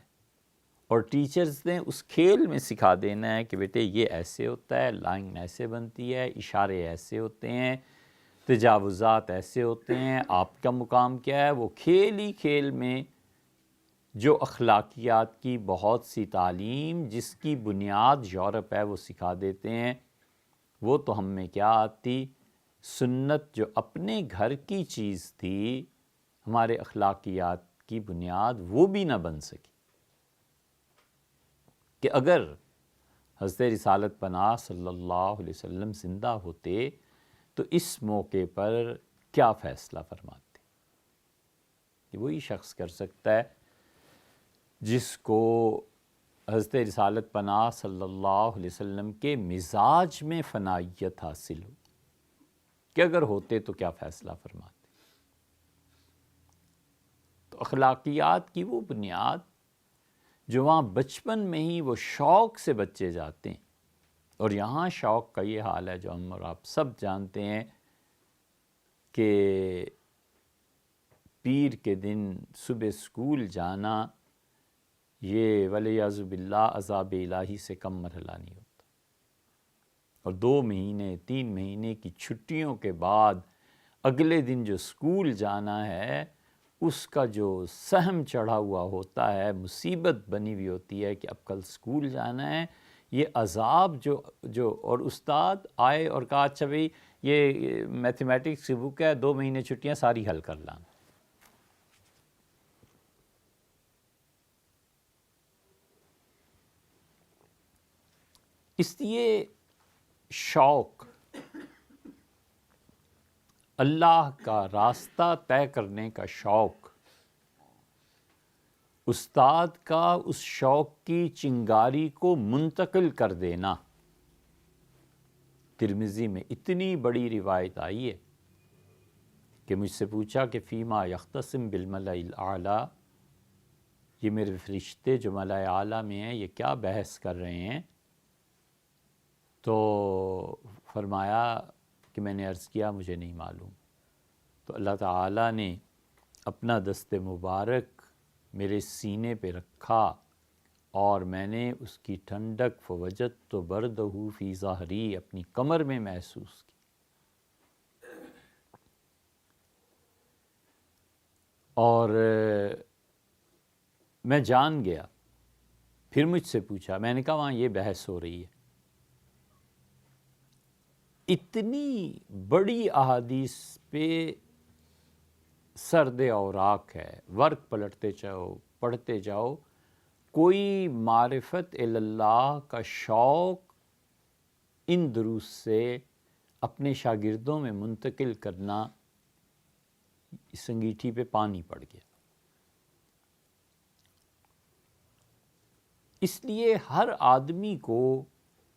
اور ٹیچرز نے اس کھیل میں سکھا دینا ہے کہ بیٹے یہ ایسے ہوتا ہے، لائن ایسے بنتی ہے، اشارے ایسے ہوتے ہیں، تجاوزات ایسے ہوتے ہیں، آپ کا مقام کیا ہے. وہ کھیل ہی کھیل میں جو اخلاقیات کی بہت سی تعلیم جس کی بنیاد یورپ ہے وہ سکھا دیتے ہیں. وہ تو ہم میں کیا آتی. سنت جو اپنے گھر کی چیز تھی، ہمارے اخلاقیات کی بنیاد وہ بھی نہ بن سکی. کہ اگر حضرت رسالت پناہ صلی اللہ علیہ وسلم زندہ ہوتے تو اس موقع پر کیا فیصلہ فرماتے. کہ وہی شخص کر سکتا ہے جس کو حضرت رسالت پناہ صلی اللہ علیہ وسلم کے مزاج میں فنائیت حاصل ہو کہ اگر ہوتے تو کیا فیصلہ فرماتے. تو اخلاقیات کی وہ بنیاد جو وہاں بچپن میں ہی وہ شوق سے بچے جاتے ہیں. اور یہاں شوق کا یہ حال ہے جو ہم اور آپ سب جانتے ہیں کہ پیر کے دن صبح اسکول جانا یہ ولیعذ باللہ عذاب الہی سے کم مرحلہ نہیں ہوتا. اور 2 مہینے 3 مہینے کی چھٹیوں کے بعد اگلے دن جو اسکول جانا ہے اس کا جو سہم چڑھا ہوا ہوتا ہے، مصیبت بنی ہوئی ہوتی ہے کہ اب کل اسکول جانا ہے. یہ عذاب جو اور استاد آئے اور کہا اچھا بھئی یہ میتھمیٹکس کی بک ہے، 2 مہینے چھٹیاں ساری حل کر لانا. اس لیے شوق، اللہ کا راستہ طے کرنے کا شوق، استاد کا اس شوق کی چنگاری کو منتقل کر دینا. ترمذی میں اتنی بڑی روایت آئی ہے کہ مجھ سے پوچھا کہ فیما یختصم بالملأ الاعلیٰ، یہ میرے فرشتے جو ملأ اعلیٰ میں ہیں یہ کیا بحث کر رہے ہیں. تو فرمایا کہ میں نے عرض کیا مجھے نہیں معلوم. تو اللہ تعالیٰ نے اپنا دست مبارک میرے سینے پہ رکھا اور میں نے اس کی ٹھنڈک فوجدت بردہ فی ظہری اپنی کمر میں محسوس کی. اور میں جان گیا. پھر مجھ سے پوچھا، میں نے کہا وہاں یہ بحث ہو رہی ہے. اتنی بڑی احادیث پہ سرد اوراق ہے، ورق پلٹتے جاؤ پڑھتے جاؤ. کوئی معرفت اللہ کا شوق ان دروس سے اپنے شاگردوں میں منتقل کرنا، اس انگیٹھی پہ پانی پڑ گیا. اس لیے ہر آدمی کو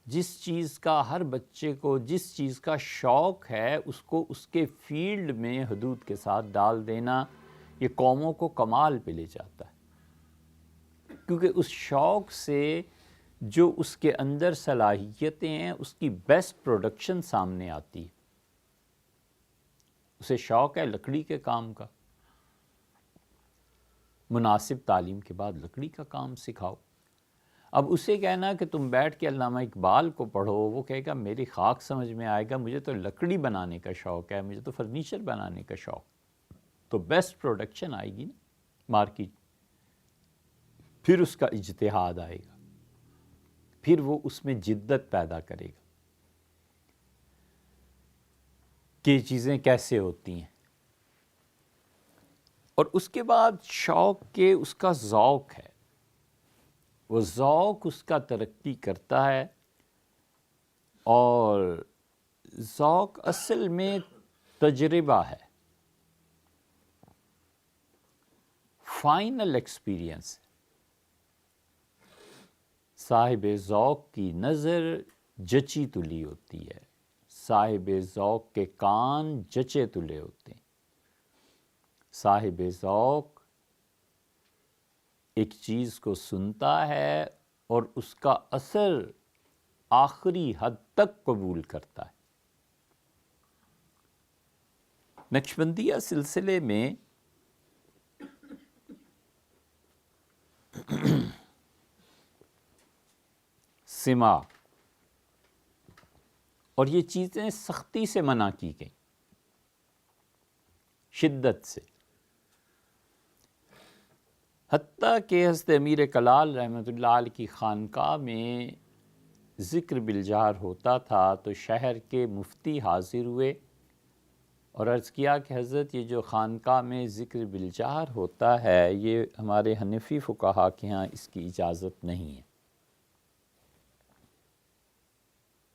جس چیز کا ہر بچے کو جس چیز کا شوق ہے اس کو اس کے فیلڈ میں حدود کے ساتھ ڈال دینا، یہ قوموں کو کمال پہ لے جاتا ہے، کیونکہ اس شوق سے جو اس کے اندر صلاحیتیں ہیں اس کی بیسٹ پروڈکشن سامنے آتی ہے۔ اسے شوق ہے لکڑی کے کام کا، مناسب تعلیم کے بعد لکڑی کا کام سکھاؤ۔ اب اسے کہنا کہ تم بیٹھ کے علامہ اقبال کو پڑھو، وہ کہے گا میری خاک سمجھ میں آئے گا، مجھے تو لکڑی بنانے کا شوق ہے، مجھے تو فرنیچر بنانے کا شوق، تو بیسٹ پروڈکشن آئے گی نا مارکیٹ، پھر اس کا اجتہاد آئے گا، پھر وہ اس میں جدت پیدا کرے گا کہ یہ چیزیں کیسے ہوتی ہیں۔ اور اس کے بعد شوق کے اس کا ذوق ہے، وہ ذوق اس کا ترقی کرتا ہے، اور ذوق اصل میں تجربہ ہے، فائنل ایکسپیرینس۔ صاحب ذوق کی نظر جچی تلی ہوتی ہے، صاحب ذوق کے کان جچے تلے ہوتے ہیں، صاحب ذوق ایک چیز کو سنتا ہے اور اس کا اثر آخری حد تک قبول کرتا ہے۔ نقشبندیہ سلسلے میں سماع اور یہ چیزیں سختی سے منع کی گئیں، شدت سے، حتیٰ کہ حضرت امیر کلال رحمۃ اللہ علیہ کی خانقاہ میں ذکر بالجہر ہوتا تھا تو شہر کے مفتی حاضر ہوئے اور عرض کیا کہ حضرت یہ جو خانقاہ میں ذکر بالجہر ہوتا ہے یہ ہمارے حنفی فقہا کے ہاں اس کی اجازت نہیں ہے۔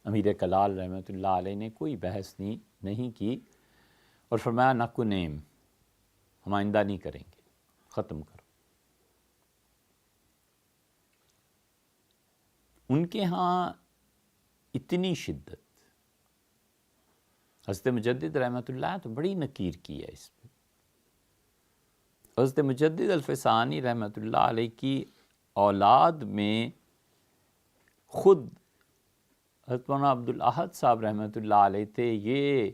امیر کلال رحمۃ اللہ علیہ نے کوئی بحث نہیں کی اور فرمایا نکو نیم، ہم آئندہ نہیں کریں گے، ختم کرو۔ ان کے ہاں اتنی شدت، حضرت مجدد رحمۃ اللہ تو بڑی نکیر کی ہے اس پہ۔ حضرت مجدد الفسانی رحمۃ اللہ علیہ کی اولاد میں خود حضرت مولانا عبدالاحد صاحب رحمۃ اللہ علیہ تھے، یہ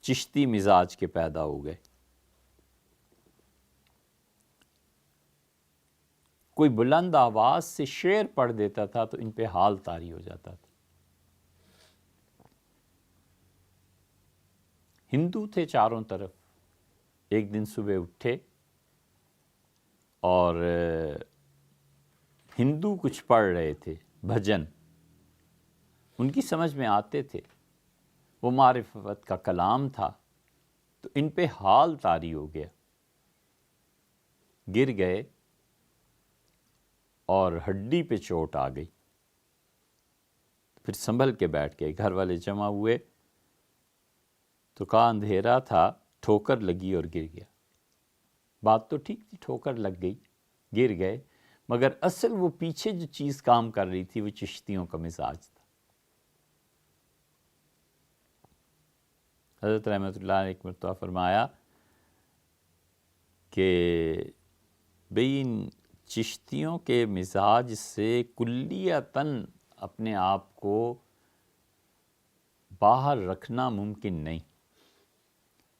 چشتی مزاج کے پیدا ہو گئے۔ کوئی بلند آواز سے شعر پڑھ دیتا تھا تو ان پہ حال طاری ہو جاتا تھا۔ ہندو تھے چاروں طرف، ایک دن صبح اٹھے اور ہندو کچھ پڑھ رہے تھے بھجن، ان کی سمجھ میں آتے تھے، وہ معرفت کا کلام تھا، تو ان پہ حال طاری ہو گیا، گر گئے اور ہڈی پہ چوٹ آ گئی، پھر سنبھل کے بیٹھ گئے۔ گھر والے جمع ہوئے تو کہا اندھیرا تھا، ٹھوکر لگی اور گر گیا۔ بات تو ٹھیک تھی، ٹھوکر لگ گئی، گر گئے، مگر اصل وہ پیچھے جو چیز کام کر رہی تھی وہ چشتیوں کا مزاج تھا۔ حضرت رحمۃ اللہ علیہ ایک مرتبہ فرمایا کہ بھئی ان چشتیوں کے مزاج سے کلیتاً اپنے آپ کو باہر رکھنا ممکن نہیں،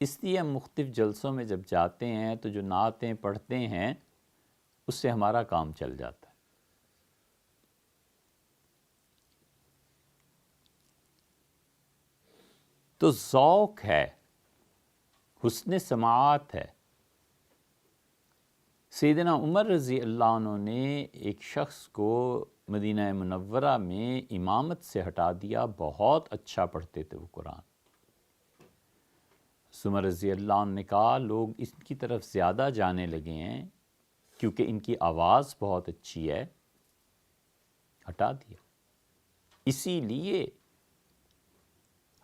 اس لیے ہم مختلف جلسوں میں جب جاتے ہیں تو جو نعتیں پڑھتے ہیں اس سے ہمارا کام چل جاتا ہے۔ تو ذوق ہے، حسن سماعت ہے۔ سیدنا عمر رضی اللہ عنہ نے ایک شخص کو مدینہ منورہ میں امامت سے ہٹا دیا، بہت اچھا پڑھتے تھے وہ قرآن۔ عمر رضی اللہ عنہ نے کہا لوگ اس کی طرف زیادہ جانے لگے ہیں کیونکہ ان کی آواز بہت اچھی ہے، ہٹا دیا۔ اسی لیے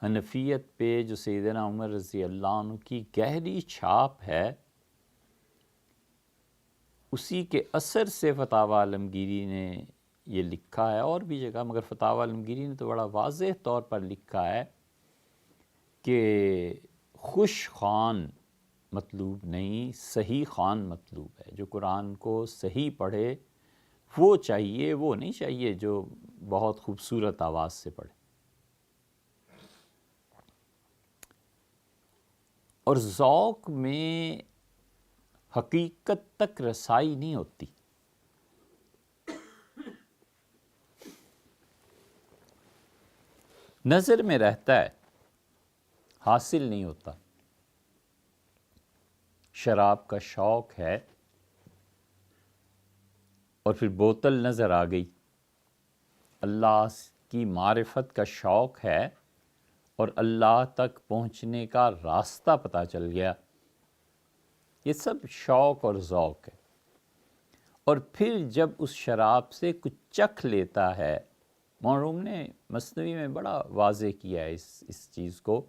حنفیت پہ جو سیدنا عمر رضی اللہ عنہ کی گہری چھاپ ہے، اسی کے اثر سے فتاوی عالمگیری نے یہ لکھا ہے اور بھی جگہ، مگر فتاوی عالمگیری نے تو بڑا واضح طور پر لکھا ہے کہ خوش خوان مطلوب نہیں، صحیح خوان مطلوب ہے۔ جو قرآن کو صحیح پڑھے وہ چاہیے، وہ نہیں چاہیے جو بہت خوبصورت آواز سے پڑھے۔ اور ذوق میں حقیقت تک رسائی نہیں ہوتی۔ نظر میں رہتا ہے، حاصل نہیں ہوتا۔ شراب کا شوق ہے اور پھر بوتل نظر آ گئی، اللہ کی معرفت کا شوق ہے اور اللہ تک پہنچنے کا راستہ پتہ چل گیا، یہ سب شوق اور ذوق ہے۔ اور پھر جب اس شراب سے کچھ چکھ لیتا ہے، مولانا نے مثنوی میں بڑا واضح کیا ہے اس چیز کو،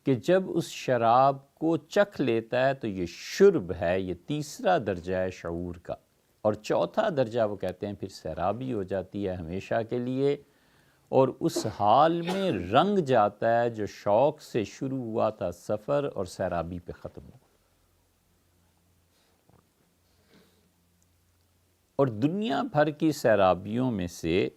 کہ جب اس شراب کو چکھ لیتا ہے تو یہ شرب ہے، یہ تیسرا درجہ ہے شعور کا، اور چوتھا درجہ وہ کہتے ہیں پھر سیرابی ہو جاتی ہے ہمیشہ کے لیے، اور اس حال میں رنگ جاتا ہے جو شوق سے شروع ہوا تھا سفر اور سیرابی پہ ختم ہوا۔ اور دنیا بھر کی سیرابیوں میں سے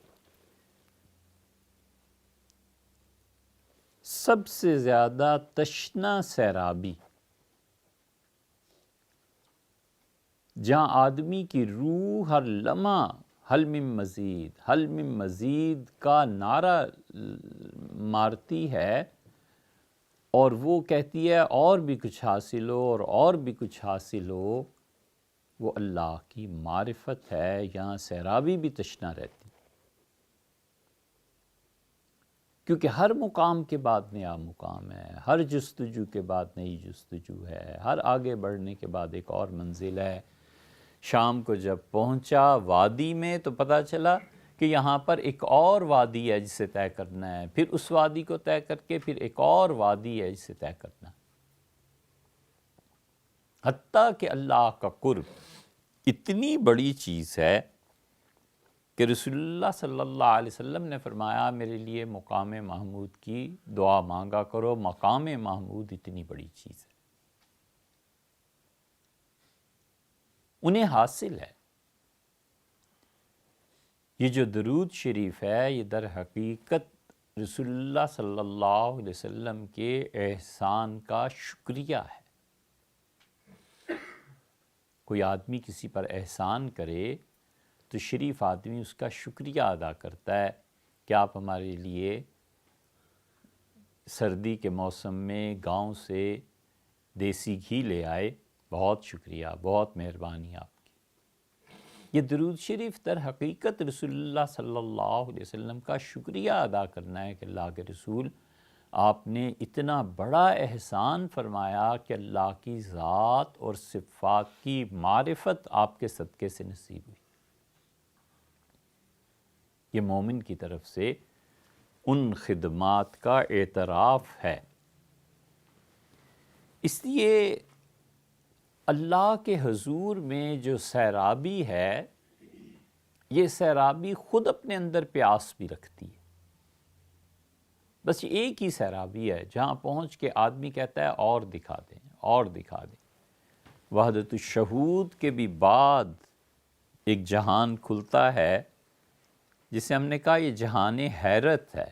سب سے زیادہ تشنا سیرابی، جہاں آدمی کی روح ہر لمحہ حل من مزید، حل من مزید کا نعرہ مارتی ہے، اور وہ کہتی ہے اور بھی کچھ حاصل ہو اور بھی کچھ حاصل ہو، وہ اللہ کی معرفت ہے۔ یہاں سیرابی بھی تشنا رہتی، کیونکہ ہر مقام کے بعد نیا مقام ہے، ہر جستجو کے بعد نئی جستجو ہے، ہر آگے بڑھنے کے بعد ایک اور منزل ہے۔ شام کو جب پہنچا وادی میں تو پتہ چلا کہ یہاں پر ایک اور وادی ہے جسے طے کرنا ہے، پھر اس وادی کو طے کر کے پھر ایک اور وادی ہے جسے طے کرنا ہے، حتیٰ کہ اللہ کا قرب اتنی بڑی چیز ہے کہ رسول اللہ صلی اللہ علیہ وسلم نے فرمایا میرے لیے مقام محمود کی دعا مانگا کرو۔ مقام محمود اتنی بڑی چیز ہے، انہیں حاصل ہے۔ یہ جو درود شریف ہے یہ در حقیقت رسول اللہ صلی اللہ علیہ وسلم کے احسان کا شکریہ ہے۔ کوئی آدمی کسی پر احسان کرے تو شریف آدمی اس کا شکریہ ادا کرتا ہے کہ آپ ہمارے لیے سردی کے موسم میں گاؤں سے دیسی گھی لے آئے، بہت شکریہ، بہت مہربانی آپ کی۔ یہ درود شریف در حقیقت رسول اللہ صلی اللہ علیہ وسلم کا شکریہ ادا کرنا ہے کہ اللہ کے رسول آپ نے اتنا بڑا احسان فرمایا کہ اللہ کی ذات اور صفات کی معرفت آپ کے صدقے سے نصیب ہوئی۔ یہ مومن کی طرف سے ان خدمات کا اعتراف ہے۔ اس لیے اللہ کے حضور میں جو سیرابی ہے، یہ سیرابی خود اپنے اندر پیاس بھی رکھتی ہے۔ بس یہ ایک ہی سیرابی ہے جہاں پہنچ کے آدمی کہتا ہے اور دکھا دیں اور دکھا دیں۔ وحدت الشہود کے بھی بعد ایک جہان کھلتا ہے جسے ہم نے کہا یہ جہان حیرت ہے۔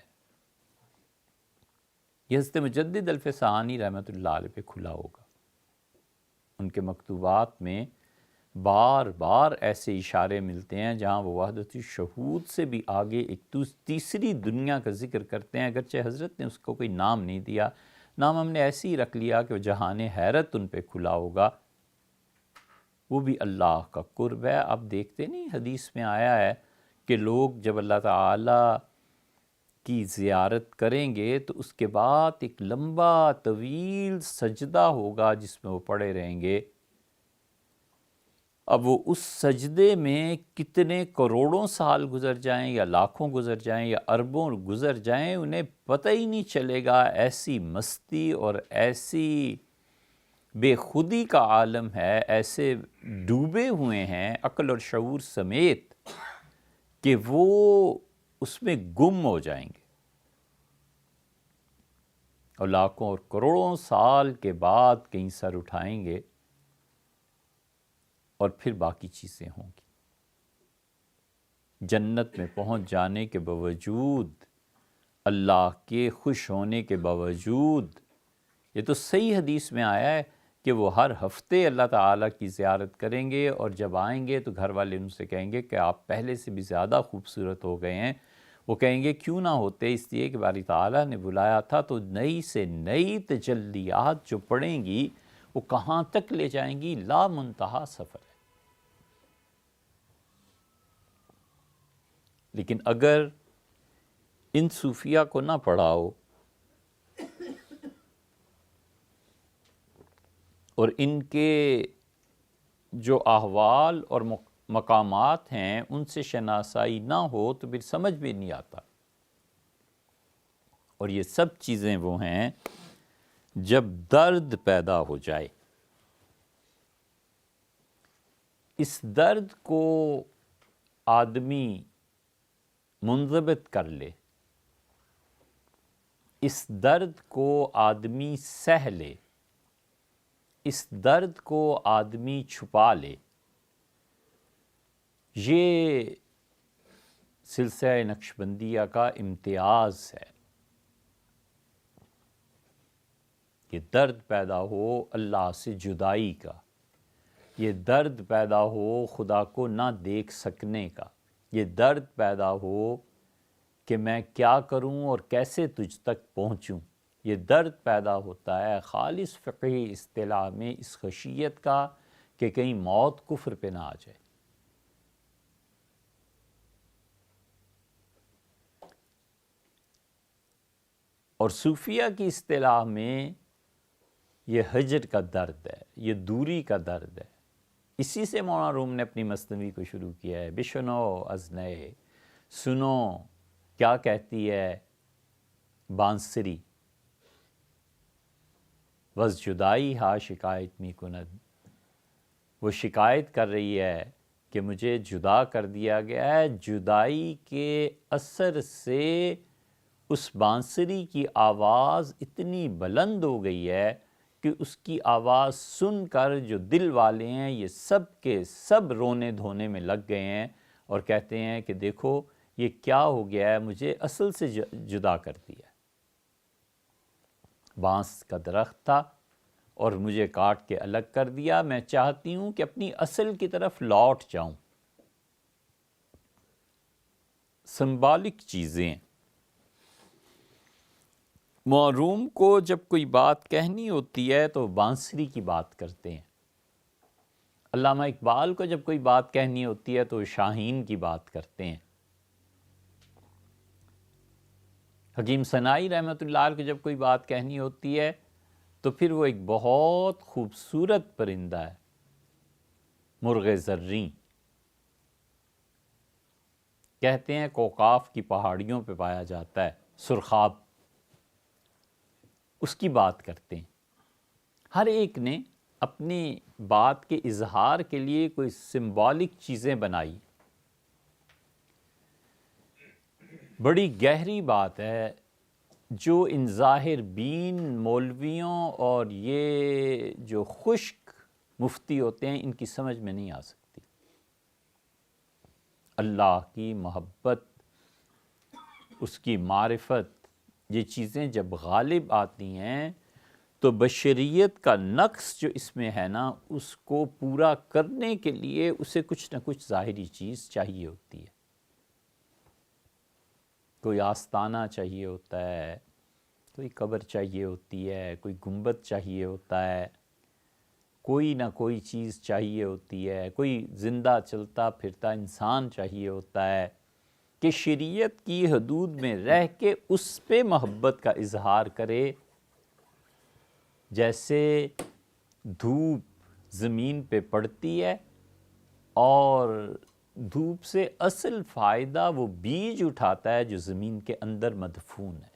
یہ حضرت مجدد الفسانی رحمۃ اللہ علیہ پہ کھلا ہوگا۔ ان کے مکتوبات میں بار بار ایسے اشارے ملتے ہیں جہاں وہ وحدت الشہود سے بھی آگے ایک تیسری دنیا کا ذکر کرتے ہیں، اگرچہ حضرت نے اس کو کوئی نام نہیں دیا، نام ہم نے ایسے ہی رکھ لیا کہ وہ جہان حیرت ان پہ کھلا ہوگا۔ وہ بھی اللہ کا قرب ہے۔ اب دیکھتے نہیں حدیث میں آیا ہے کہ لوگ جب اللہ تعالیٰ کی زیارت کریں گے تو اس کے بعد ایک لمبا طویل سجدہ ہوگا جس میں وہ پڑے رہیں گے۔ اب وہ اس سجدے میں کتنے کروڑوں سال گزر جائیں یا لاکھوں گزر جائیں یا اربوں گزر جائیں انہیں پتہ ہی نہیں چلے گا۔ ایسی مستی اور ایسی بے خودی کا عالم ہے، ایسے ڈوبے ہوئے ہیں عقل اور شعور سمیت کہ وہ اس میں گم ہو جائیں گے، اور لاکھوں اور کروڑوں سال کے بعد کہیں سر اٹھائیں گے اور پھر باقی چیزیں ہوں گی۔ جنت میں پہنچ جانے کے باوجود، اللہ کے خوش ہونے کے باوجود، یہ تو صحیح حدیث میں آیا ہے کہ وہ ہر ہفتے اللہ تعالیٰ کی زیارت کریں گے، اور جب آئیں گے تو گھر والے ان سے کہیں گے کہ آپ پہلے سے بھی زیادہ خوبصورت ہو گئے ہیں۔ وہ کہیں گے کیوں نہ ہوتے، اس لیے کہ باری تعالیٰ نے بلایا تھا۔ تو نئی سے نئی تجلیات جو پڑیں گی وہ کہاں تک لے جائیں گی؟ لا منتہا سفر ہے۔ لیکن اگر ان صوفیہ کو نہ پڑھاؤ اور ان کے جو احوال اور مقامات ہیں ان سے شناسائی نہ ہو تو پھر سمجھ بھی نہیں آتا۔ اور یہ سب چیزیں وہ ہیں جب درد پیدا ہو جائے، اس درد کو آدمی منضبط کر لے، اس درد کو آدمی سہ لے، اس درد کو آدمی چھپا لے، یہ سلسلہ نقشبندیہ کا امتیاز ہے۔ یہ درد پیدا ہو اللہ سے جدائی کا، یہ درد پیدا ہو خدا کو نہ دیکھ سکنے کا، یہ درد پیدا ہو کہ میں کیا کروں اور کیسے تجھ تک پہنچوں۔ یہ درد پیدا ہوتا ہے خالص فقہی اصطلاح میں اس خشیت کا کہ کہیں موت کفر پہ نہ آ جائے۔ اور صوفیہ کی اصطلاح میں یہ ہجر کا درد ہے، یہ دوری کا درد ہے۔ اسی سے مولانا روم نے اپنی مثنوی کو شروع کیا ہے، بشنو از نئے، سنو کیا کہتی ہے بانسری، وز جدائی ہا شکایت می کند، وہ شکایت کر رہی ہے کہ مجھے جدا کر دیا گیا ہے۔ جدائی کے اثر سے اس بانسری کی آواز اتنی بلند ہو گئی ہے کہ اس کی آواز سن کر جو دل والے ہیں یہ سب کے سب رونے دھونے میں لگ گئے ہیں اور کہتے ہیں کہ دیکھو یہ کیا ہو گیا ہے، مجھے اصل سے جدا کر دیا۔ بانس کا درخت تھا اور مجھے کاٹ کے الگ کر دیا، میں چاہتی ہوں کہ اپنی اصل کی طرف لوٹ جاؤں۔ سمبولک چیزیں، معروم کو جب کوئی بات کہنی ہوتی ہے تو بانسری کی بات کرتے ہیں، علامہ اقبال کو جب کوئی بات کہنی ہوتی ہے تو شاہین کی بات کرتے ہیں، حکیم صنائی رحمۃ اللہ علیہ کو جب کوئی بات کہنی ہوتی ہے تو پھر وہ ایک بہت خوبصورت پرندہ ہے، مرغ زریں، کہتے ہیں کوقاف کی پہاڑیوں پہ پایا جاتا ہے، سرخاب، اس کی بات کرتے ہیں۔ ہر ایک نے اپنی بات کے اظہار کے لیے کوئی سمبولک چیزیں بنائی۔ بڑی گہری بات ہے جو ان ظاہر بین مولویوں اور یہ جو خشک مفتی ہوتے ہیں ان کی سمجھ میں نہیں آ سکتی۔ اللہ کی محبت، اس کی معرفت، یہ چیزیں جب غالب آتی ہیں تو بشریت کا نقص جو اس میں ہے نا اس کو پورا کرنے کے لیے اسے کچھ نہ کچھ ظاہری چیز چاہیے ہوتی ہے۔ کوئی آستانہ چاہیے ہوتا ہے، کوئی قبر چاہیے ہوتی ہے، کوئی گنبد چاہیے ہوتا ہے، کوئی نہ کوئی چیز چاہیے ہوتی ہے، کوئی زندہ چلتا پھرتا انسان چاہیے ہوتا ہے کہ شریعت کی حدود میں رہ کے اس پہ محبت کا اظہار کرے۔ جیسے دھوپ زمین پہ پڑتی ہے اور دھوپ سے اصل فائدہ وہ بیج اٹھاتا ہے جو زمین کے اندر مدفون ہے۔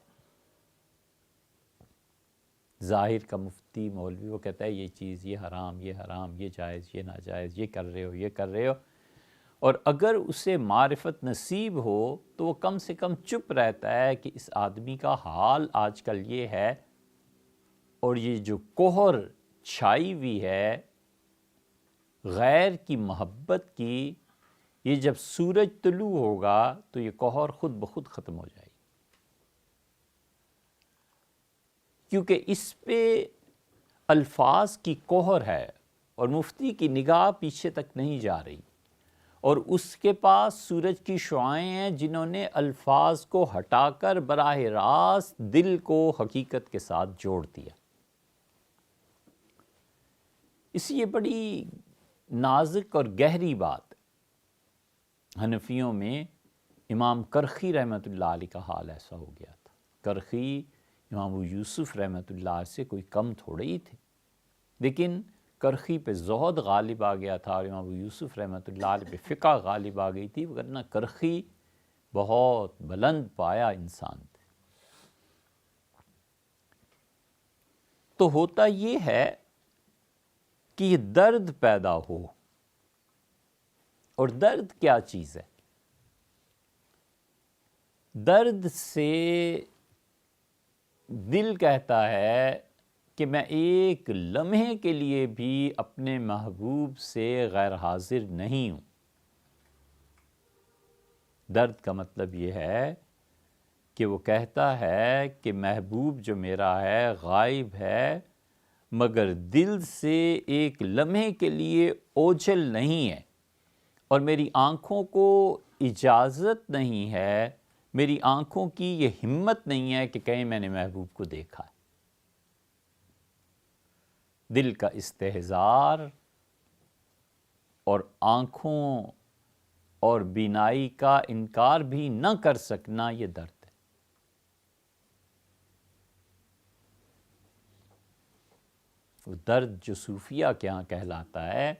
ظاہر کا مفتی مولوی وہ کہتا ہے یہ چیز، یہ حرام، یہ حرام، یہ جائز، یہ ناجائز، یہ کر رہے ہو، یہ کر رہے ہو، اور اگر اسے معرفت نصیب ہو تو وہ کم سے کم چپ رہتا ہے کہ اس آدمی کا حال آج کل یہ ہے، اور یہ جو کوہر چھائی ہوئی ہے غیر کی محبت کی، یہ جب سورج طلوع ہوگا تو یہ کوہر خود بخود ختم ہو جائے گی، کیونکہ اس پہ الفاظ کی کوہر ہے اور مفتی کی نگاہ پیچھے تک نہیں جا رہی، اور اس کے پاس سورج کی شعاعیں ہیں جنہوں نے الفاظ کو ہٹا کر براہ راست دل کو حقیقت کے ساتھ جوڑ دیا۔ اس یہ بڑی نازک اور گہری بات ہے۔ حنفیوں میں امام کرخی رحمۃ اللہ علیہ کا حال ایسا ہو گیا تھا۔ کرخی امام ابو یوسف رحمۃ اللہ سے کوئی کم تھوڑے ہی تھے، لیکن کرخی پہ زہد غالب آ گیا تھا اور امام ابو یوسف رحمۃ اللہ علیہ پہ فقہ غالب آ گئی تھی، ورنہ کرخی بہت بلند پایا انسان تھے۔ تو ہوتا یہ ہے کہ یہ درد پیدا ہو، اور درد کیا چیز ہے؟ درد سے دل کہتا ہے کہ میں ایک لمحے کے لیے بھی اپنے محبوب سے غیر حاضر نہیں ہوں۔ درد کا مطلب یہ ہے کہ وہ کہتا ہے کہ محبوب جو میرا ہے غائب ہے، مگر دل سے ایک لمحے کے لیے اوجھل نہیں ہے، اور میری آنکھوں کو اجازت نہیں ہے، میری آنکھوں کی یہ ہمت نہیں ہے کہ کہیں میں نے محبوب کو دیکھا ہے۔ دل کا استحضار اور آنکھوں اور بینائی کا انکار بھی نہ کر سکنا، یہ درد ہے۔ وہ درد جو صوفیہ کے ہاں کہلاتا ہے،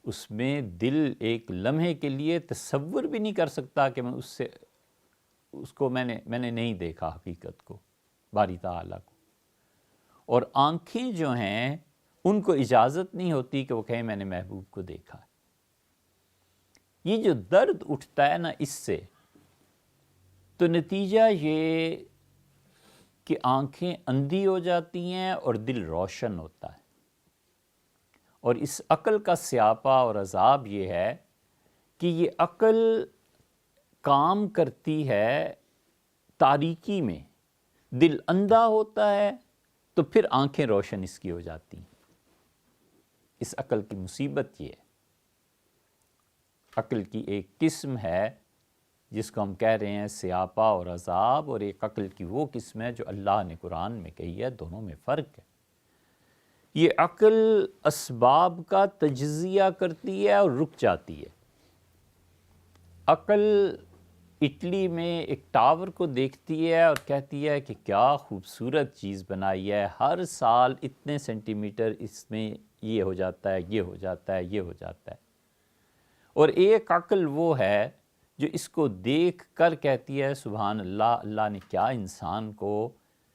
اس میں دل ایک لمحے کے لیے تصور بھی نہیں کر سکتا کہ میں نے نہیں دیکھا حقیقت کو، باری تعالیٰ کو، اور آنکھیں جو ہیں ان کو اجازت نہیں ہوتی کہ وہ کہیں میں نے محبوب کو دیکھا ہے۔ یہ جو درد اٹھتا ہے نا اس سے، تو نتیجہ یہ کہ آنکھیں اندھی ہو جاتی ہیں اور دل روشن ہوتا ہے۔ اور اس عقل کا سیاپا اور عذاب یہ ہے کہ یہ عقل کام کرتی ہے تاریکی میں، دل اندھا ہوتا ہے تو پھر آنکھیں روشن اس کی ہو جاتی ہیں۔ اس عقل کی مصیبت یہ ہے۔ عقل کی ایک قسم ہے جس کو ہم کہہ رہے ہیں سیاپا اور عذاب، اور ایک عقل کی وہ قسم ہے جو اللہ نے قرآن میں کہی ہے، دونوں میں فرق ہے۔ یہ عقل اسباب کا تجزیہ کرتی ہے اور رک جاتی ہے۔ عقل اٹلی میں ایک ٹاور کو دیکھتی ہے اور کہتی ہے کہ کیا خوبصورت چیز بنائی ہے، ہر سال اتنے سینٹی میٹر اس میں یہ ہو جاتا ہے، یہ ہو جاتا ہے، یہ ہو جاتا ہے۔ اور ایک عقل وہ ہے جو اس کو دیکھ کر کہتی ہے سبحان اللہ، اللہ نے کیا انسان کو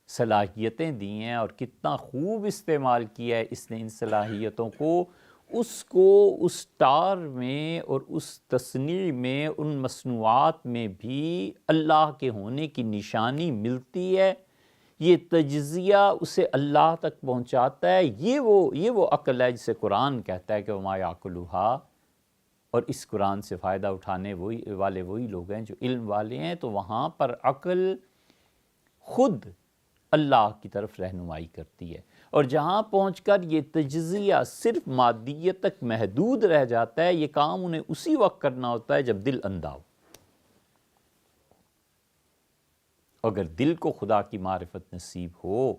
صلاحیتیں دی ہیں اور کتنا خوب استعمال کیا ہے اس نے ان صلاحیتوں کو، اس ٹار میں اور اس تصنیع میں، ان مصنوعات میں بھی اللہ کے ہونے کی نشانی ملتی ہے۔ یہ تجزیہ اسے اللہ تک پہنچاتا ہے۔ یہ وہ عقل ہے جسے قرآن کہتا ہے کہ وَمَا يَعْقِلُهَا، اور اس قرآن سے فائدہ اٹھانے والے وہی لوگ ہیں جو علم والے ہیں۔ تو وہاں پر عقل خود اللہ کی طرف رہنمائی کرتی ہے، اور جہاں پہنچ کر یہ تجزیہ صرف مادیت تک محدود رہ جاتا ہے، یہ کام انہیں اسی وقت کرنا ہوتا ہے جب دل اندھا ہو۔ اگر دل کو خدا کی معرفت نصیب ہو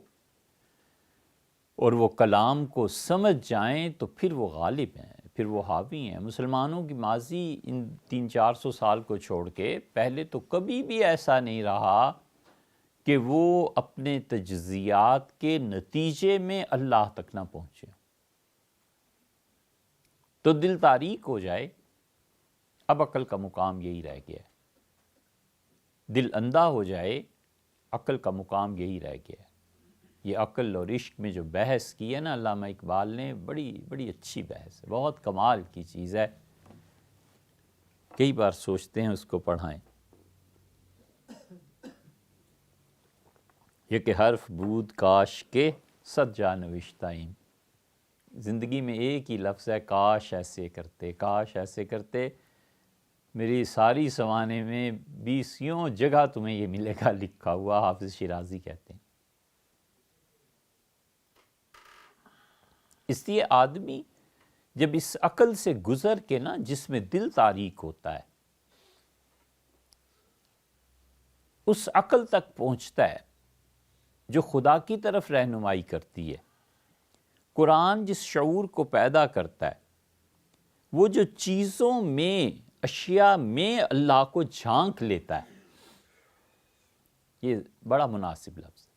اور وہ کلام کو سمجھ جائیں تو پھر وہ غالب ہیں، پھر وہ حاوی ہیں۔ مسلمانوں کی ماضی ان 300-400 سال کو چھوڑ کے پہلے تو کبھی بھی ایسا نہیں رہا کہ وہ اپنے تجزیات کے نتیجے میں اللہ تک نہ پہنچے۔ تو دل تاریک ہو جائے، اب عقل کا مقام یہی رہ گیا ہے۔ دل اندھا ہو جائے، عقل کا مقام یہی رہ گیا ہے۔ یہ عقل اور عشق میں جو بحث کی ہے نا علامہ اقبال نے، بڑی اچھی بحث ہے، بہت کمال کی چیز ہے۔ کئی بار سوچتے ہیں اس کو پڑھائیں۔ یہ کہ حرف بود کاش کے 100 جا نوشتائیں، زندگی میں ایک ہی لفظ ہے، کاش ایسے کرتے، کاش ایسے کرتے۔ میری ساری سوانے میں 20 جگہ تمہیں یہ ملے گا لکھا ہوا، حافظ شیرازی کہتے ہیں۔ اس لیے آدمی جب اس عقل سے گزر کے نا، جس میں دل تاریک ہوتا ہے، اس عقل تک پہنچتا ہے جو خدا کی طرف رہنمائی کرتی ہے۔ قرآن جس شعور کو پیدا کرتا ہے، وہ جو چیزوں میں، اشیاء میں اللہ کو جھانک لیتا ہے، یہ بڑا مناسب لفظ ہے۔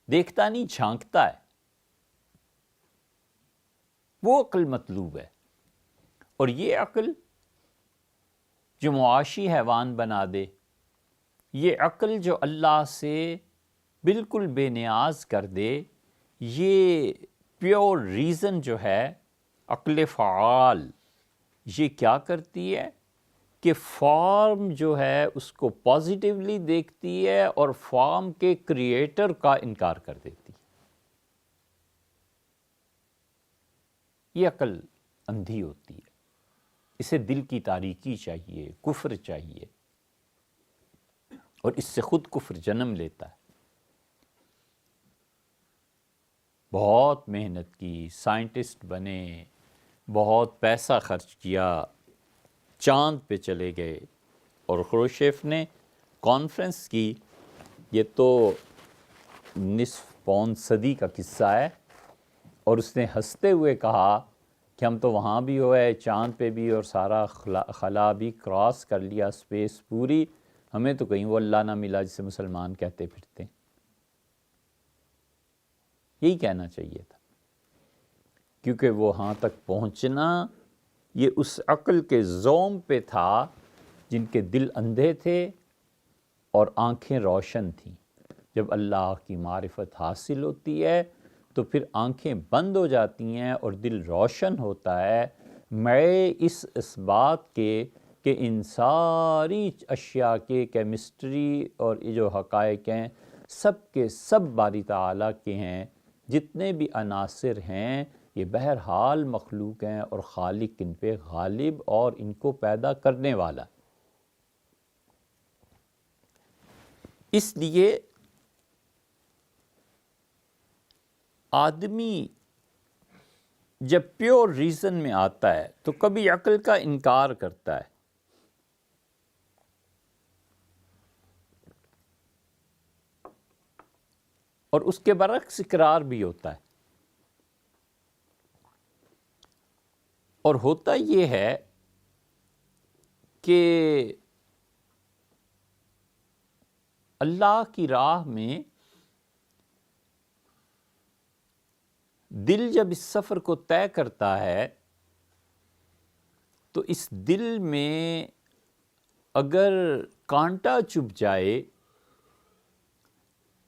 دیکھتا نہیں، جھانکتا ہے، وہ عقل مطلوب ہے۔ اور یہ عقل جو معاشی حیوان بنا دے، یہ عقل جو اللہ سے بالکل بے نیاز کر دے، یہ پیور ریزن جو ہے، عقل فعال، یہ کیا کرتی ہے کہ فارم جو ہے اس کو پازیٹیولی دیکھتی ہے اور فارم کے کریٹر کا انکار کر دیتی ہے۔ یہ عقل اندھی ہوتی ہے، اسے دل کی تاریکی چاہیے، کفر چاہیے، اور اس سے خود کفر جنم لیتا ہے۔ بہت محنت کی، سائنٹسٹ بنے، بہت پیسہ خرچ کیا، چاند پہ چلے گئے، اور خروشیف نے کانفرنس کی۔ یہ تو نصف پون صدی کا قصہ ہے، اور اس نے ہنستے ہوئے کہا کہ ہم تو وہاں بھی ہوئے، چاند پہ بھی، اور سارا خلا بھی کراس کر لیا، اسپیس پوری، ہمیں تو کہیں وہ اللہ نہ ملا جسے مسلمان کہتے پھرتے ہیں۔ یہی کہنا چاہیے تھا، کیونکہ وہاں تک پہنچنا یہ اس عقل کے زوم پہ تھا جن کے دل اندھے تھے اور آنکھیں روشن تھیں۔ جب اللہ کی معرفت حاصل ہوتی ہے تو پھر آنکھیں بند ہو جاتی ہیں اور دل روشن ہوتا ہے، میں اس بات کے کہ ان ساری اشیاء کے کیمسٹری اور یہ جو حقائق ہیں سب کے سب باری تعالیٰ کے ہیں، جتنے بھی عناصر ہیں یہ بہرحال مخلوق ہیں، اور خالق ان پہ غالب اور ان کو پیدا کرنے والا۔ اس لیے آدمی جب پیور ریزن میں آتا ہے تو کبھی عقل کا انکار کرتا ہے، اور اس کے برعکس اقرار بھی ہوتا ہے۔ اور ہوتا یہ ہے کہ اللہ کی راہ میں دل جب اس سفر کو طے کرتا ہے تو اس دل میں اگر کانٹا چبھ جائے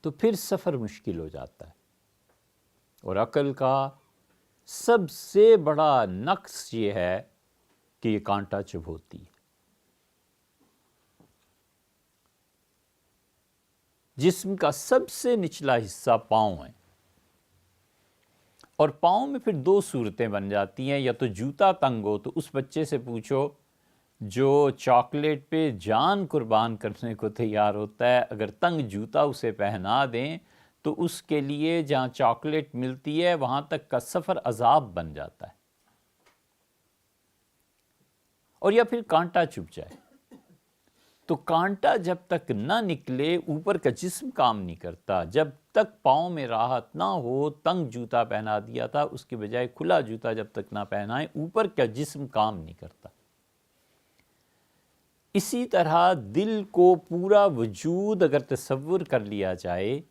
تو پھر سفر مشکل ہو جاتا ہے۔ اور عقل کا سب سے بڑا نقص یہ ہے کہ یہ کانٹا چبھ ہوتی ہے۔ جسم کا سب سے نچلا حصہ پاؤں ہے، اور پاؤں میں پھر دو صورتیں بن جاتی ہیں، یا تو جوتا تنگ ہو تو اس بچے سے پوچھو جو چاکلیٹ پہ جان قربان کرنے کو تیار ہوتا ہے، اگر تنگ جوتا اسے پہنا دیں تو اس کے لیے جہاں چاکلیٹ ملتی ہے وہاں تک کا سفر عذاب بن جاتا ہے۔ اور یا پھر کانٹا چبھ جائے تو کانٹا جب تک نہ نکلے اوپر کا جسم کام نہیں کرتا۔ جب تک پاؤں میں راحت نہ ہو، تنگ جوتا پہنا دیا تھا، اس کے بجائے کھلا جوتا جب تک نہ پہنائیں اوپر کا جسم کام نہیں کرتا۔ اسی طرح دل کو پورا وجود اگر تصور کر لیا جائے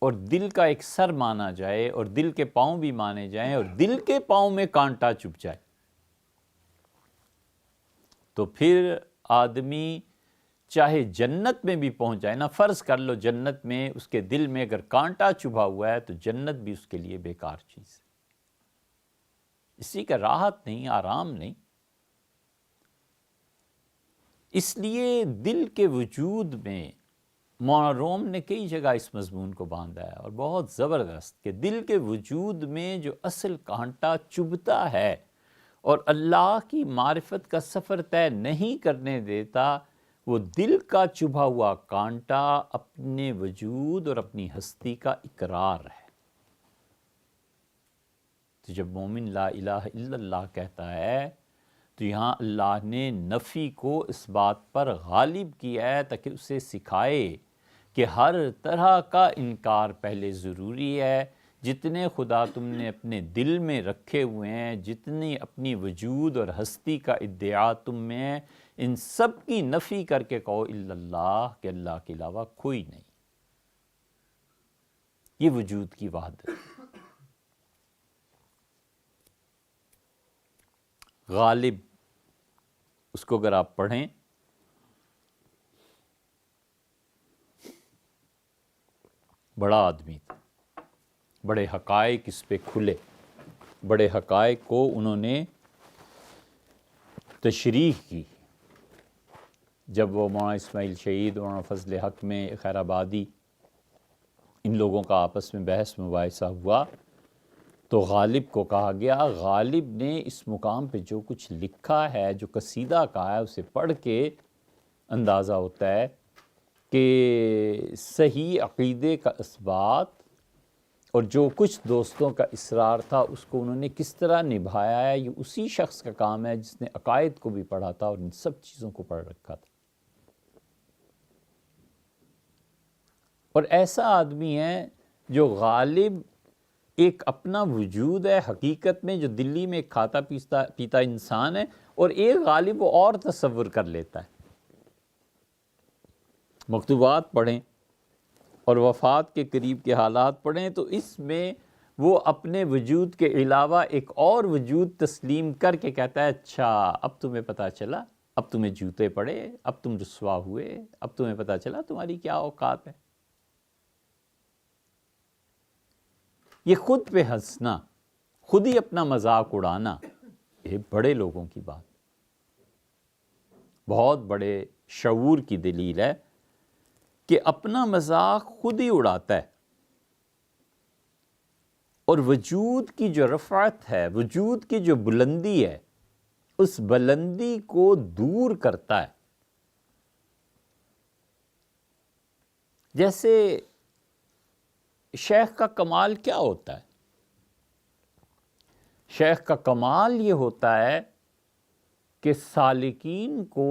اور دل کا ایک سر مانا جائے اور دل کے پاؤں بھی مانے جائیں اور دل کے پاؤں میں کانٹا چبھ جائے تو پھر آدمی چاہے جنت میں بھی پہنچ جائے نا، فرض کر لو جنت میں اس کے دل میں اگر کانٹا چبھا ہوا ہے تو جنت بھی اس کے لیے بیکار چیز ہے۔ اسی کا راحت نہیں، آرام نہیں۔ اس لیے دل کے وجود میں مولانا روم نے کئی جگہ اس مضمون کو باندھا ہے اور بہت زبردست، کہ دل کے وجود میں جو اصل کانٹا چبھتا ہے اور اللہ کی معرفت کا سفر طے نہیں کرنے دیتا، وہ دل کا چبھا ہوا کانٹا اپنے وجود اور اپنی ہستی کا اقرار ہے۔ تو جب مومن لا الہ الا اللہ کہتا ہے تو یہاں اللہ نے نفی کو اس بات پر غالب کیا ہے تاکہ اسے سکھائے کہ ہر طرح کا انکار پہلے ضروری ہے۔ جتنے خدا تم نے اپنے دل میں رکھے ہوئے ہیں، جتنی اپنی وجود اور ہستی کا ادعا تم میں ہے، ان سب کی نفی کر کے کہو الا اللہ، کہ اللہ کے علاوہ کوئی نہیں۔ یہ وجود کی وحدت۔ غالب، اس کو اگر آپ پڑھیں بڑا آدمی تھا، بڑے حقائق اس پہ کھلے، بڑے حقائق کو انہوں نے تشریح کی۔ جب وہ مولانا اسماعیل شہید اور مولانا فضل حق میں خیر آبادی ان لوگوں کا آپس میں بحث مباحثہ ہوا تو غالب کو کہا گیا، غالب نے اس مقام پہ جو کچھ لکھا ہے، جو قصیدہ کہا ہے، اسے پڑھ کے اندازہ ہوتا ہے کہ صحیح عقیدے کا اثبات اور جو کچھ دوستوں کا اصرار تھا اس کو انہوں نے کس طرح نبھایا ہے۔ یہ اسی شخص کا کام ہے جس نے عقائد کو بھی پڑھا تھا اور ان سب چیزوں کو پڑھ رکھا تھا۔ اور ایسا آدمی ہے جو غالب ایک اپنا وجود ہے حقیقت میں، جو دلی میں ایک کھاتا پیتا انسان ہے، اور ایک غالب وہ اور تصور کر لیتا ہے۔ مکتوبات پڑھیں اور وفات کے قریب کے حالات پڑھیں تو اس میں وہ اپنے وجود کے علاوہ ایک اور وجود تسلیم کر کے کہتا ہے، اچھا اب تمہیں پتہ چلا، اب تمہیں جوتے پڑے، اب تم رسوا ہوئے، اب تمہیں پتہ چلا تمہاری کیا اوقات ہے۔ یہ خود پہ ہنسنا، خود ہی اپنا مذاق اڑانا، یہ بڑے لوگوں کی بات، بہت بڑے شعور کی دلیل ہے کہ اپنا مذاق خود ہی اڑاتا ہے اور وجود کی جو رفعت ہے، وجود کی جو بلندی ہے، اس بلندی کو دور کرتا ہے۔ جیسے شیخ کا کمال کیا ہوتا ہے؟ شیخ کا کمال یہ ہوتا ہے کہ سالکین کو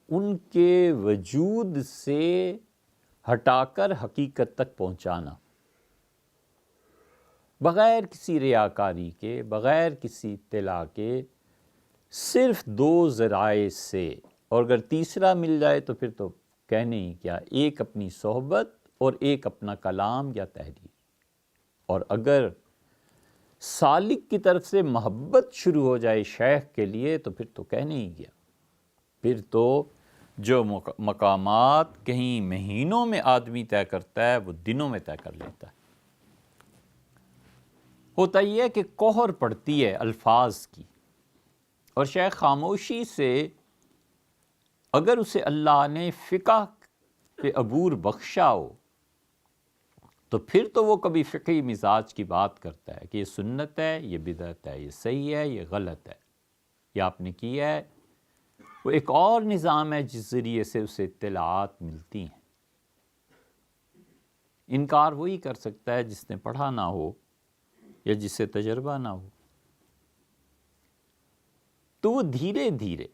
ان کے وجود سے ہٹا کر حقیقت تک پہنچانا، بغیر کسی ریاکاری کے، بغیر کسی اطلاع کے، صرف دو ذرائع سے، اور اگر تیسرا مل جائے تو پھر تو کہنے ہی کیا، ایک اپنی صحبت اور ایک اپنا کلام یا تحریر۔ اور اگر سالک کی طرف سے محبت شروع ہو جائے شیخ کے لیے تو پھر تو کہنے ہی گیا، پھر تو جو مقامات کہیں مہینوں میں آدمی طے کرتا ہے وہ دنوں میں طے کر لیتا ہے۔ ہوتا یہ ہے کہ کوہر پڑتی ہے الفاظ کی، اور شیخ خاموشی سے اگر اسے اللہ نے فقہ پہ عبور بخشا ہو تو پھر تو وہ کبھی فقہی مزاج کی بات کرتا ہے کہ یہ سنت ہے، یہ بدعت ہے، یہ صحیح ہے، یہ غلط ہے، یہ آپ نے کیا ہے۔ وہ ایک اور نظام ہے جس ذریعے سے اسے اطلاعات ملتی ہیں۔ انکار وہی کر سکتا ہے جس نے پڑھا نہ ہو یا جس سے تجربہ نہ ہو۔ تو وہ دھیرے دھیرے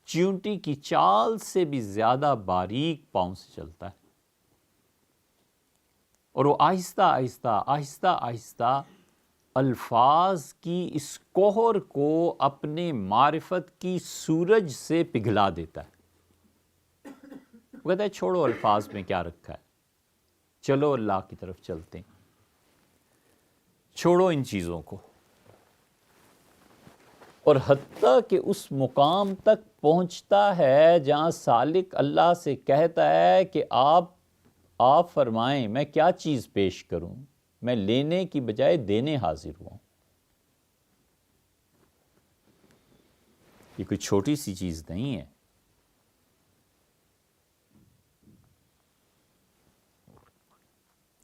چیونٹی کی چال سے بھی زیادہ باریک پاؤں سے چلتا ہے، اور وہ آہستہ آہستہ آہستہ آہستہ الفاظ کی اس کوہر کو اپنے معرفت کی سورج سے پگھلا دیتا ہے۔ وہ کہتا ہے چھوڑو الفاظ میں کیا رکھا ہے، چلو اللہ کی طرف چلتے ہیں، چھوڑو ان چیزوں کو۔ اور حتیٰ کہ اس مقام تک پہنچتا ہے جہاں سالک اللہ سے کہتا ہے کہ آپ فرمائیں میں کیا چیز پیش کروں، میں لینے کی بجائے دینے حاضر ہوں۔ یہ کوئی چھوٹی سی چیز نہیں ہے،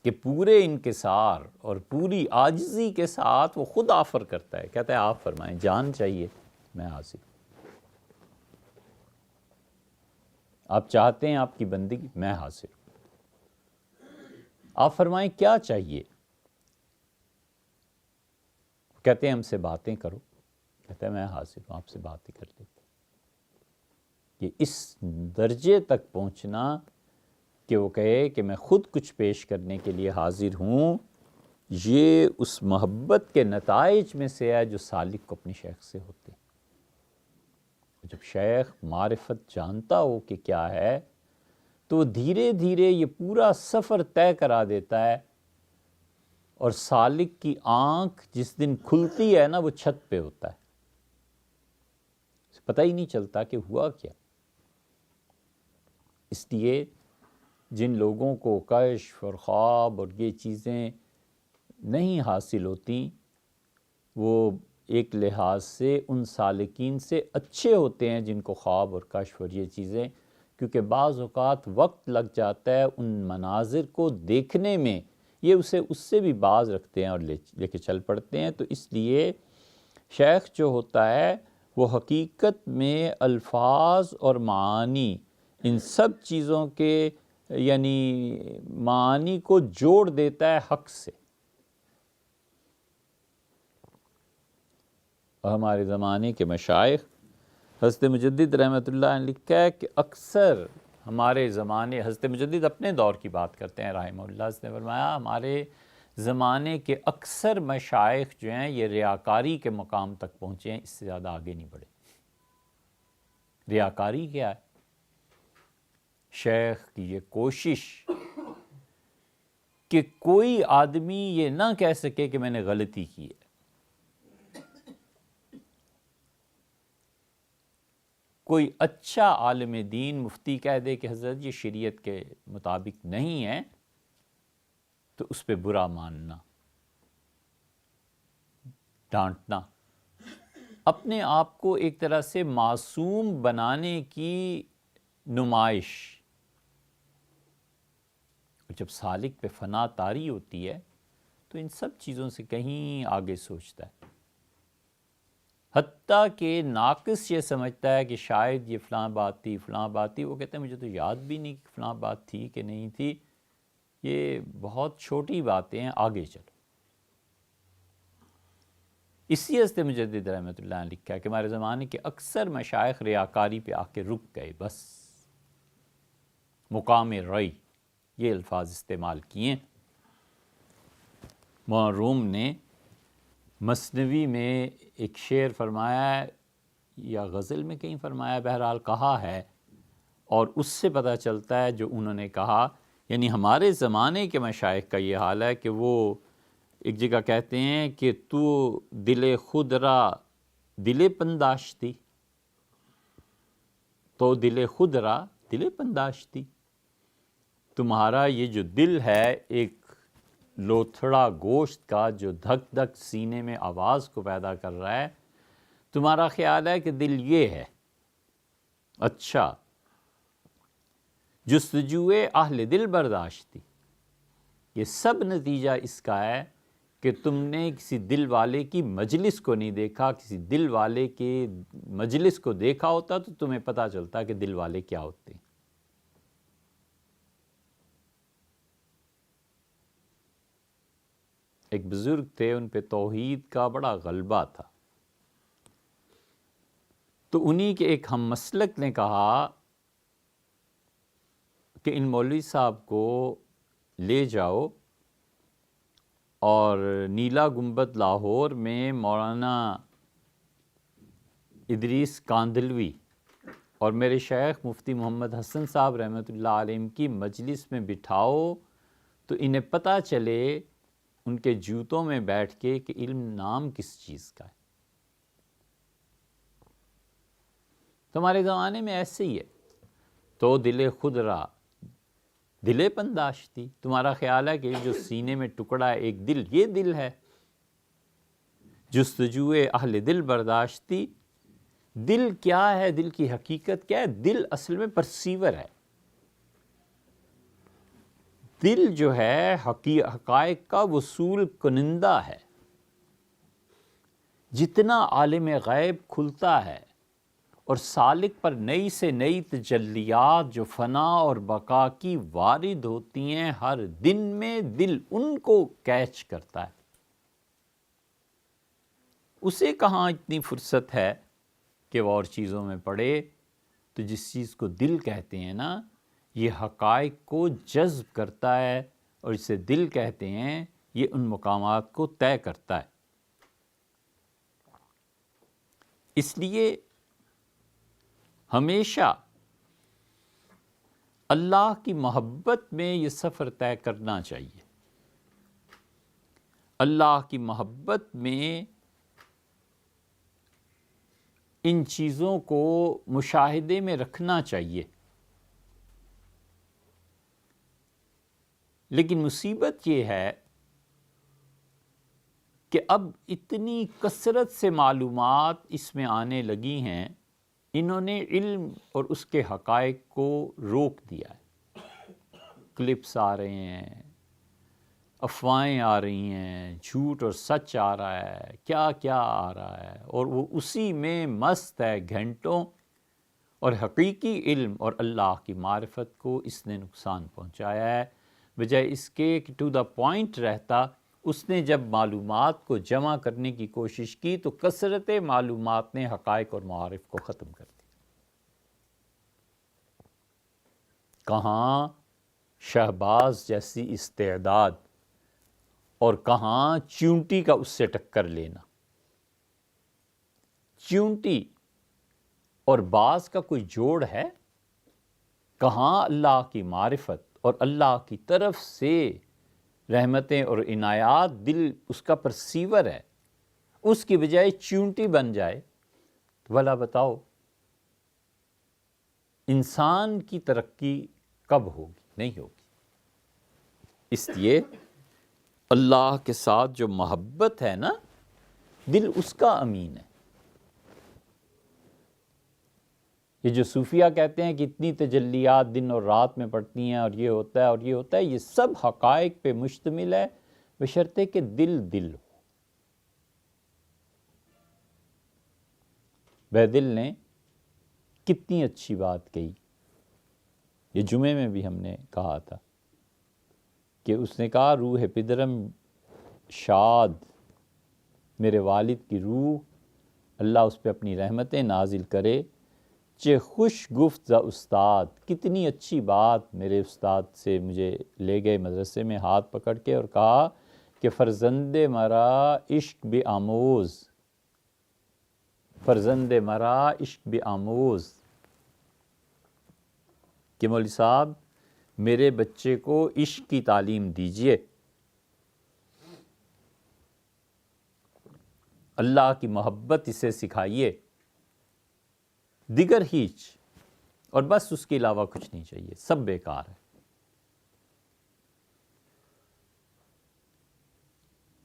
کہ پورے انکسار اور پوری عاجزی کے ساتھ وہ خود آفر کرتا ہے، کہتا ہے آپ فرمائیں، جان چاہیے، میں حاضر ہوں۔ آپ چاہتے ہیں آپ کی بندگی، میں حاضر ہوں۔ آپ فرمائیں کیا چاہیے؟ کہتے ہیں ہم سے باتیں کرو، کہتا ہے میں حاضر ہوں، آپ سے باتیں کر لیتے۔ کہ اس درجے تک پہنچنا کہ وہ کہے کہ میں خود کچھ پیش کرنے کے لیے حاضر ہوں، یہ اس محبت کے نتائج میں سے ہے جو سالک کو اپنی شیخ سے ہوتے ہیں۔ جب شیخ معرفت جانتا ہو کہ کیا ہے تو وہ دھیرے دھیرے یہ پورا سفر طے کرا دیتا ہے، اور سالک کی آنکھ جس دن کھلتی ہے نا وہ چھت پہ ہوتا ہے، پتہ ہی نہیں چلتا کہ ہوا کیا۔ اس لیے جن لوگوں کو کشف اور خواب اور یہ چیزیں نہیں حاصل ہوتی وہ ایک لحاظ سے ان سالکین سے اچھے ہوتے ہیں جن کو خواب اور کشف اور یہ چیزیں، کیونکہ بعض اوقات وقت لگ جاتا ہے ان مناظر کو دیکھنے میں، یہ اسے اس سے بھی باز رکھتے ہیں اور لے کے چل پڑتے ہیں۔ تو اس لیے شیخ جو ہوتا ہے وہ حقیقت میں الفاظ اور معانی، ان سب چیزوں کے یعنی معانی کو جوڑ دیتا ہے حق سے۔ اور ہمارے زمانے کے مشائخ، حضرت مجدد رحمۃ اللہ نے لکھا ہے کہ اکثر ہمارے زمانے، حضرت مجدد اپنے دور کی بات کرتے ہیں رحمہ اللہ، اس نے فرمایا ہمارے زمانے کے اکثر مشائخ جو ہیں یہ ریاکاری کے مقام تک پہنچے ہیں، اس سے زیادہ آگے نہیں بڑھے۔ ریاکاری کیا ہے؟ شیخ کی یہ کوشش کہ کوئی آدمی یہ نہ کہہ سکے کہ میں نے غلطی کی ہے۔ کوئی اچھا عالم دین مفتی کہہ دے کہ حضرت یہ شریعت کے مطابق نہیں ہے تو اس پہ برا ماننا، ڈانٹنا، اپنے آپ کو ایک طرح سے معصوم بنانے کی نمائش۔ جب سالک پہ فنا طاری ہوتی ہے تو ان سب چیزوں سے کہیں آگے سوچتا ہے، حتیٰ کہ ناقص یہ سمجھتا ہے کہ شاید یہ فلاں بات تھی، فلاں بات تھی، وہ کہتے ہیں مجھے تو یاد بھی نہیں کہ فلاں بات تھی کہ نہیں تھی، یہ بہت چھوٹی باتیں ہیں، آگے چلو۔ اسی حضرت مجدد رحمۃ اللہ نے لکھا ہے کہ ہمارے زمانے کے اکثر مشائخ ریاکاری پہ آ کے رک گئے، بس مقام رئی، یہ الفاظ استعمال کیے۔ مولانا روم نے مثنوی میں ایک شعر فرمایا ہے یا غزل میں کہیں فرمایا، بہرحال کہا ہے، اور اس سے پتہ چلتا ہے جو انہوں نے کہا، یعنی ہمارے زمانے کے مشائخ کا یہ حال ہے کہ وہ ایک جگہ کہتے ہیں کہ تو دل خود را دل پنداشتی، تو دل خود را دل پنداشتی، تمہارا یہ جو دل ہے ایک لوتھڑا گوشت کا جو دھک دھک سینے میں آواز کو پیدا کر رہا ہے، تمہارا خیال ہے کہ دل یہ ہے، اچھا جستجوئے اہل دل برداشتی، یہ سب نتیجہ اس کا ہے کہ تم نے کسی دل والے کی مجلس کو نہیں دیکھا، کسی دل والے کے مجلس کو دیکھا ہوتا تو تمہیں پتہ چلتا کہ دل والے کیا ہوتے ہیں۔ ایک بزرگ تھے، ان پہ توحید کا بڑا غلبہ تھا، تو انہی کے ایک ہم مسلک نے کہا کہ ان مولوی صاحب کو لے جاؤ اور نیلا گنبد لاہور میں مولانا ادریس کاندھلوی اور میرے شیخ مفتی محمد حسن صاحب رحمۃ اللہ علیہ کی مجلس میں بٹھاؤ تو انہیں پتہ چلے ان کے جوتوں میں بیٹھ کے کہ علم نام کس چیز کا ہے۔ تمہارے زمانے میں ایسے ہی ہے، تو دل خود را دل پنداشتی، تمہارا خیال ہے کہ جو سینے میں ٹکڑا ہے ایک دل، یہ دل ہے، جستجوئے اہل دل برداشتی، دل کیا ہے، دل کی حقیقت کیا ہے؟ دل اصل میں پرسیور ہے، دل جو ہے حقائق کا وصول کنندہ ہے. جتنا عالم غیب کھلتا ہے اور سالک پر نئی سے نئی تجلیات جو فنا اور بقا کی وارد ہوتی ہیں، ہر دن میں دل ان کو کیچ کرتا ہے. اسے کہاں اتنی فرصت ہے کہ وہ اور چیزوں میں پڑے. تو جس چیز کو دل کہتے ہیں نا، یہ حقائق کو جذب کرتا ہے، اور اسے دل کہتے ہیں، یہ ان مقامات کو طے کرتا ہے. اس لیے ہمیشہ اللہ کی محبت میں یہ سفر طے کرنا چاہیے. اللہ کی محبت میں ان چیزوں کو مشاہدے میں رکھنا چاہیے. لیکن مصیبت یہ ہے کہ اب اتنی کثرت سے معلومات اس میں آنے لگی ہیں، انہوں نے علم اور اس کے حقائق کو روک دیا ہے. کلپس آ رہے ہیں، افواہیں آ رہی ہیں، جھوٹ اور سچ آ رہا ہے، کیا کیا آ رہا ہے، اور وہ اسی میں مست ہے گھنٹوں. اور حقیقی علم اور اللہ کی معرفت کو اس نے نقصان پہنچایا ہے. بجائے اس کے کہ ٹو دا پوائنٹ رہتا، اس نے جب معلومات کو جمع کرنے کی کوشش کی تو کثرت معلومات نے حقائق اور معارف کو ختم کر دیا. کہاں شہباز جیسی استعداد اور کہاں چیونٹی کا اس سے ٹکر لینا. چیونٹی اور باز کا کوئی جوڑ ہے؟ کہاں اللہ کی معرفت اور اللہ کی طرف سے رحمتیں اور عنایات، دل اس کا پرسیور ہے، اس کی بجائے چیونٹی بن جائے. بھلا بتاؤ انسان کی ترقی کب ہوگی؟ نہیں ہوگی. اس لیے اللہ کے ساتھ جو محبت ہے نا، دل اس کا امین ہے. یہ جو صوفیہ کہتے ہیں کہ اتنی تجلیات دن اور رات میں پڑتی ہیں اور یہ ہوتا ہے اور یہ ہوتا ہے، یہ سب حقائق پہ مشتمل ہے، بشرطے کہ دل ہو. بے دل نے کتنی اچھی بات کہی. یہ جمعے میں بھی ہم نے کہا تھا کہ اس نے کہا، روح پدرم شاد، میرے والد کی روح، اللہ اس پہ اپنی رحمتیں نازل کرے. چے خوش گفت ز استاد، کتنی اچھی بات میرے استاد سے مجھے لے گئے مدرسے میں ہاتھ پکڑ کے اور کہا کہ فرزند مرا عشق بے آموز، فرزند مرا عشق بے آموز، کہ مولوی صاحب میرے بچے کو عشق کی تعلیم دیجئے، اللہ کی محبت اسے سکھائیے، دیگر ہیچ، اور بس اس کے علاوہ کچھ نہیں چاہیے، سب بیکار ہے.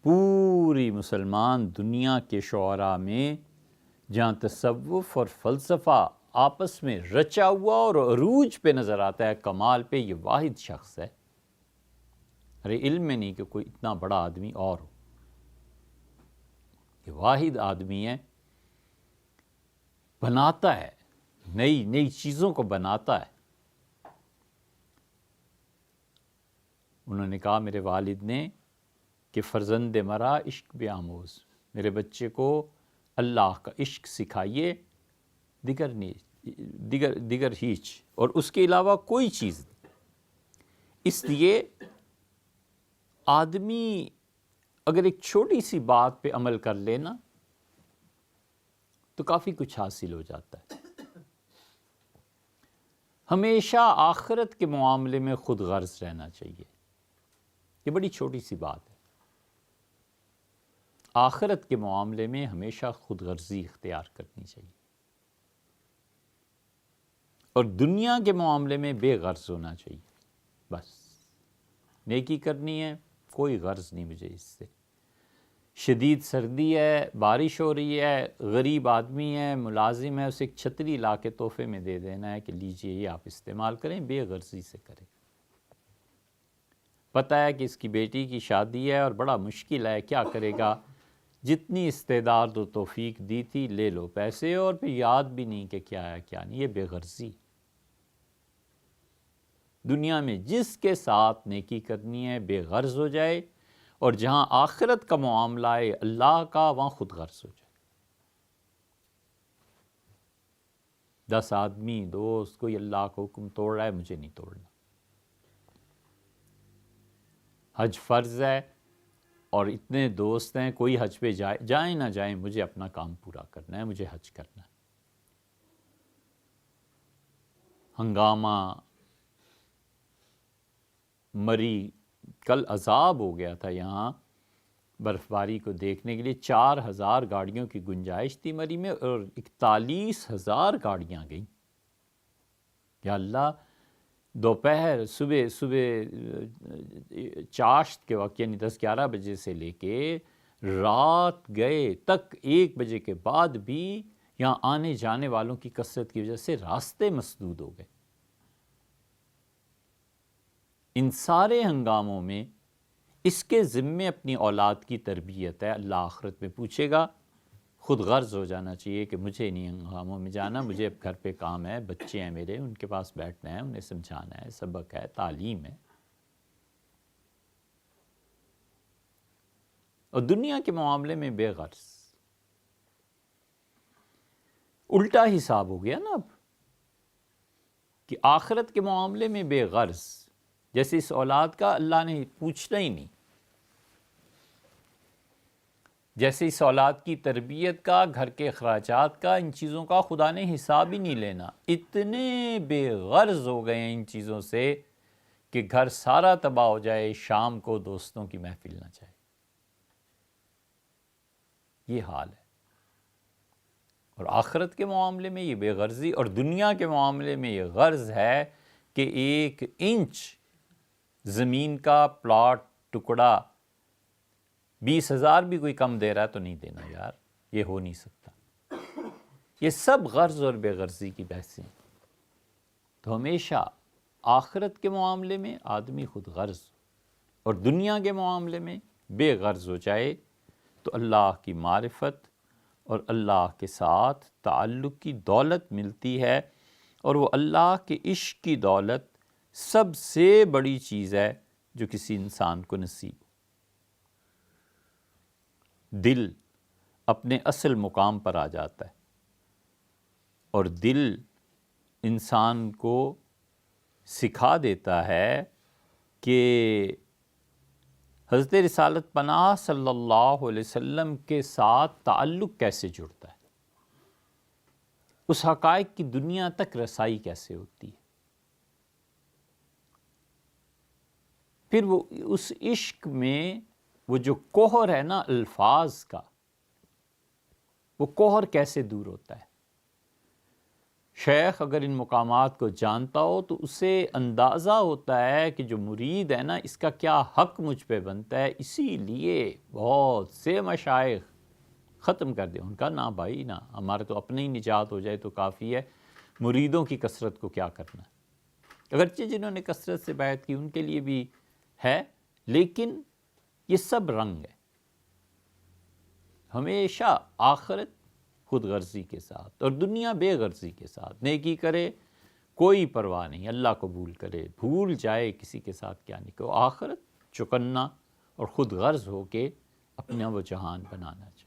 پوری مسلمان دنیا کے شعراء میں جہاں تصوف اور فلسفہ آپس میں رچا ہوا اور عروج پہ نظر آتا ہے، کمال پہ، یہ واحد شخص ہے. ارے علم میں نہیں کہ کوئی اتنا بڑا آدمی اور ہو، یہ واحد آدمی ہے. بناتا ہے، نئی نئی چیزوں کو بناتا ہے. انہوں نے کہا میرے والد نے کہ فرزند مرا عشق بے آموز، میرے بچے کو اللہ کا عشق سکھائیے، دیگر ہیچ، اور اس کے علاوہ کوئی چیز نہیں. اس لیے آدمی اگر ایک چھوٹی سی بات پہ عمل کر لینا تو کافی کچھ حاصل ہو جاتا ہے. ہمیشہ آخرت کے معاملے میں خود غرض رہنا چاہیے. یہ بڑی چھوٹی سی بات ہے. آخرت کے معاملے میں ہمیشہ خود غرضی اختیار کرنی چاہیے، اور دنیا کے معاملے میں بے غرض ہونا چاہیے. بس نیکی کرنی ہے، کوئی غرض نہیں مجھے اس سے. شدید سردی ہے، بارش ہو رہی ہے، غریب آدمی ہے، ملازم ہے، اسے ایک چھتری لا کے تحفے میں دے دینا ہے کہ لیجئے یہ آپ استعمال کریں، بے غرضی سے کریں. پتہ ہے کہ اس کی بیٹی کی شادی ہے اور بڑا مشکل ہے، کیا کرے گا، جتنی استعداد و توفیق دی تھی لے لو پیسے، اور پھر یاد بھی نہیں کہ کیا ہے کیا نہیں۔ یہ بے غرضی۔ دنیا میں جس کے ساتھ نیکی کرنی ہے بے غرض ہو جائے، اور جہاں آخرت کا معاملہ ہے اللہ کا، وہاں خود غرض ہو جائے۔ 10 آدمی دوست، کوئی اللہ کا حکم توڑ رہا ہے، مجھے نہیں توڑنا۔ حج فرض ہے اور اتنے دوست ہیں، کوئی حج پہ جائیں نہ جائیں، مجھے اپنا کام پورا کرنا ہے، مجھے حج کرنا ہے۔ ہنگامہ مری، کل عذاب ہو گیا تھا یہاں برف باری کو دیکھنے کے لیے۔ 4000 گاڑیوں کی گنجائش تھی مری میں، اور 41,000 گاڑیاں گئیں۔ یا اللہ، دوپہر صبح چاشت کے وقت یعنی 10-11 بجے سے لے کے رات گئے تک 1 بجے کے بعد بھی یہاں آنے جانے والوں کی کثرت کی وجہ سے راستے مسدود ہو گئے۔ ان سارے ہنگاموں میں اس کے ذمے اپنی اولاد کی تربیت ہے۔ اللہ آخرت میں پوچھے گا، خود غرض ہو جانا چاہیے کہ مجھے نہیں ہنگاموں میں جانا، مجھے اب گھر پہ کام ہے، بچے ہیں میرے، ان کے پاس بیٹھنا ہے، انہیں سمجھانا ہے، سبق ہے، تعلیم ہے۔ اور دنیا کے معاملے میں بے غرض، الٹا حساب ہو گیا نا اب، کہ آخرت کے معاملے میں بے غرض۔ جیسے اس اولاد کا اللہ نے پوچھنا ہی نہیں، جیسے اس اولاد کی تربیت کا، گھر کے اخراجات کا، ان چیزوں کا خدا نے حساب ہی نہیں لینا۔ اتنے بے غرض ہو گئے ہیں ان چیزوں سے کہ گھر سارا تباہ ہو جائے، شام کو دوستوں کی محفل نہ جائے۔ یہ حال ہے۔ اور آخرت کے معاملے میں یہ بے غرضی، اور دنیا کے معاملے میں یہ غرض ہے کہ 1 انچ زمین کا پلاٹ ٹکڑا 20,000 بھی کوئی کم دے رہا ہے تو نہیں دینا یار، یہ ہو نہیں سکتا۔ یہ سب غرض اور بے غرضی کی بحثیں۔ تو ہمیشہ آخرت کے معاملے میں آدمی خود غرض اور دنیا کے معاملے میں بے غرض ہو جائے تو اللہ کی معرفت اور اللہ کے ساتھ تعلق کی دولت ملتی ہے، اور وہ اللہ کے عشق کی دولت سب سے بڑی چیز ہے جو کسی انسان کو نصیب ہو۔ دل اپنے اصل مقام پر آ جاتا ہے، اور دل انسان کو سکھا دیتا ہے کہ حضرت رسالت پناہ صلی اللہ علیہ وسلم کے ساتھ تعلق کیسے جڑتا ہے، اس حقائق کی دنیا تک رسائی کیسے ہوتی ہے۔ پھر وہ اس عشق میں وہ جو کوہر ہے نا الفاظ کا، وہ کوہر کیسے دور ہوتا ہے۔ شیخ اگر ان مقامات کو جانتا ہو تو اسے اندازہ ہوتا ہے کہ جو مرید ہے نا، اس کا کیا حق مجھ پہ بنتا ہے۔ اسی لیے بہت سے مشائخ ختم کر دیں، ان کا نہ بھائی نہ، ہمارے تو اپنے ہی نجات ہو جائے تو کافی ہے، مریدوں کی کثرت کو کیا کرنا ہے۔ اگرچہ جنہوں نے کثرت سے بیعت کی ان کے لیے بھی ہے، لیکن یہ سب رنگ ہے۔ ہمیشہ آخرت خود غرضی کے ساتھ اور دنیا بے غرضی کے ساتھ، نیکی کرے کوئی پرواہ نہیں، اللہ قبول کرے، بھول جائے کسی کے ساتھ کیا نہیں کرو، آخرت چکنا اور خود غرض ہو کے اپنا وہ جہان بنانا چاہیے۔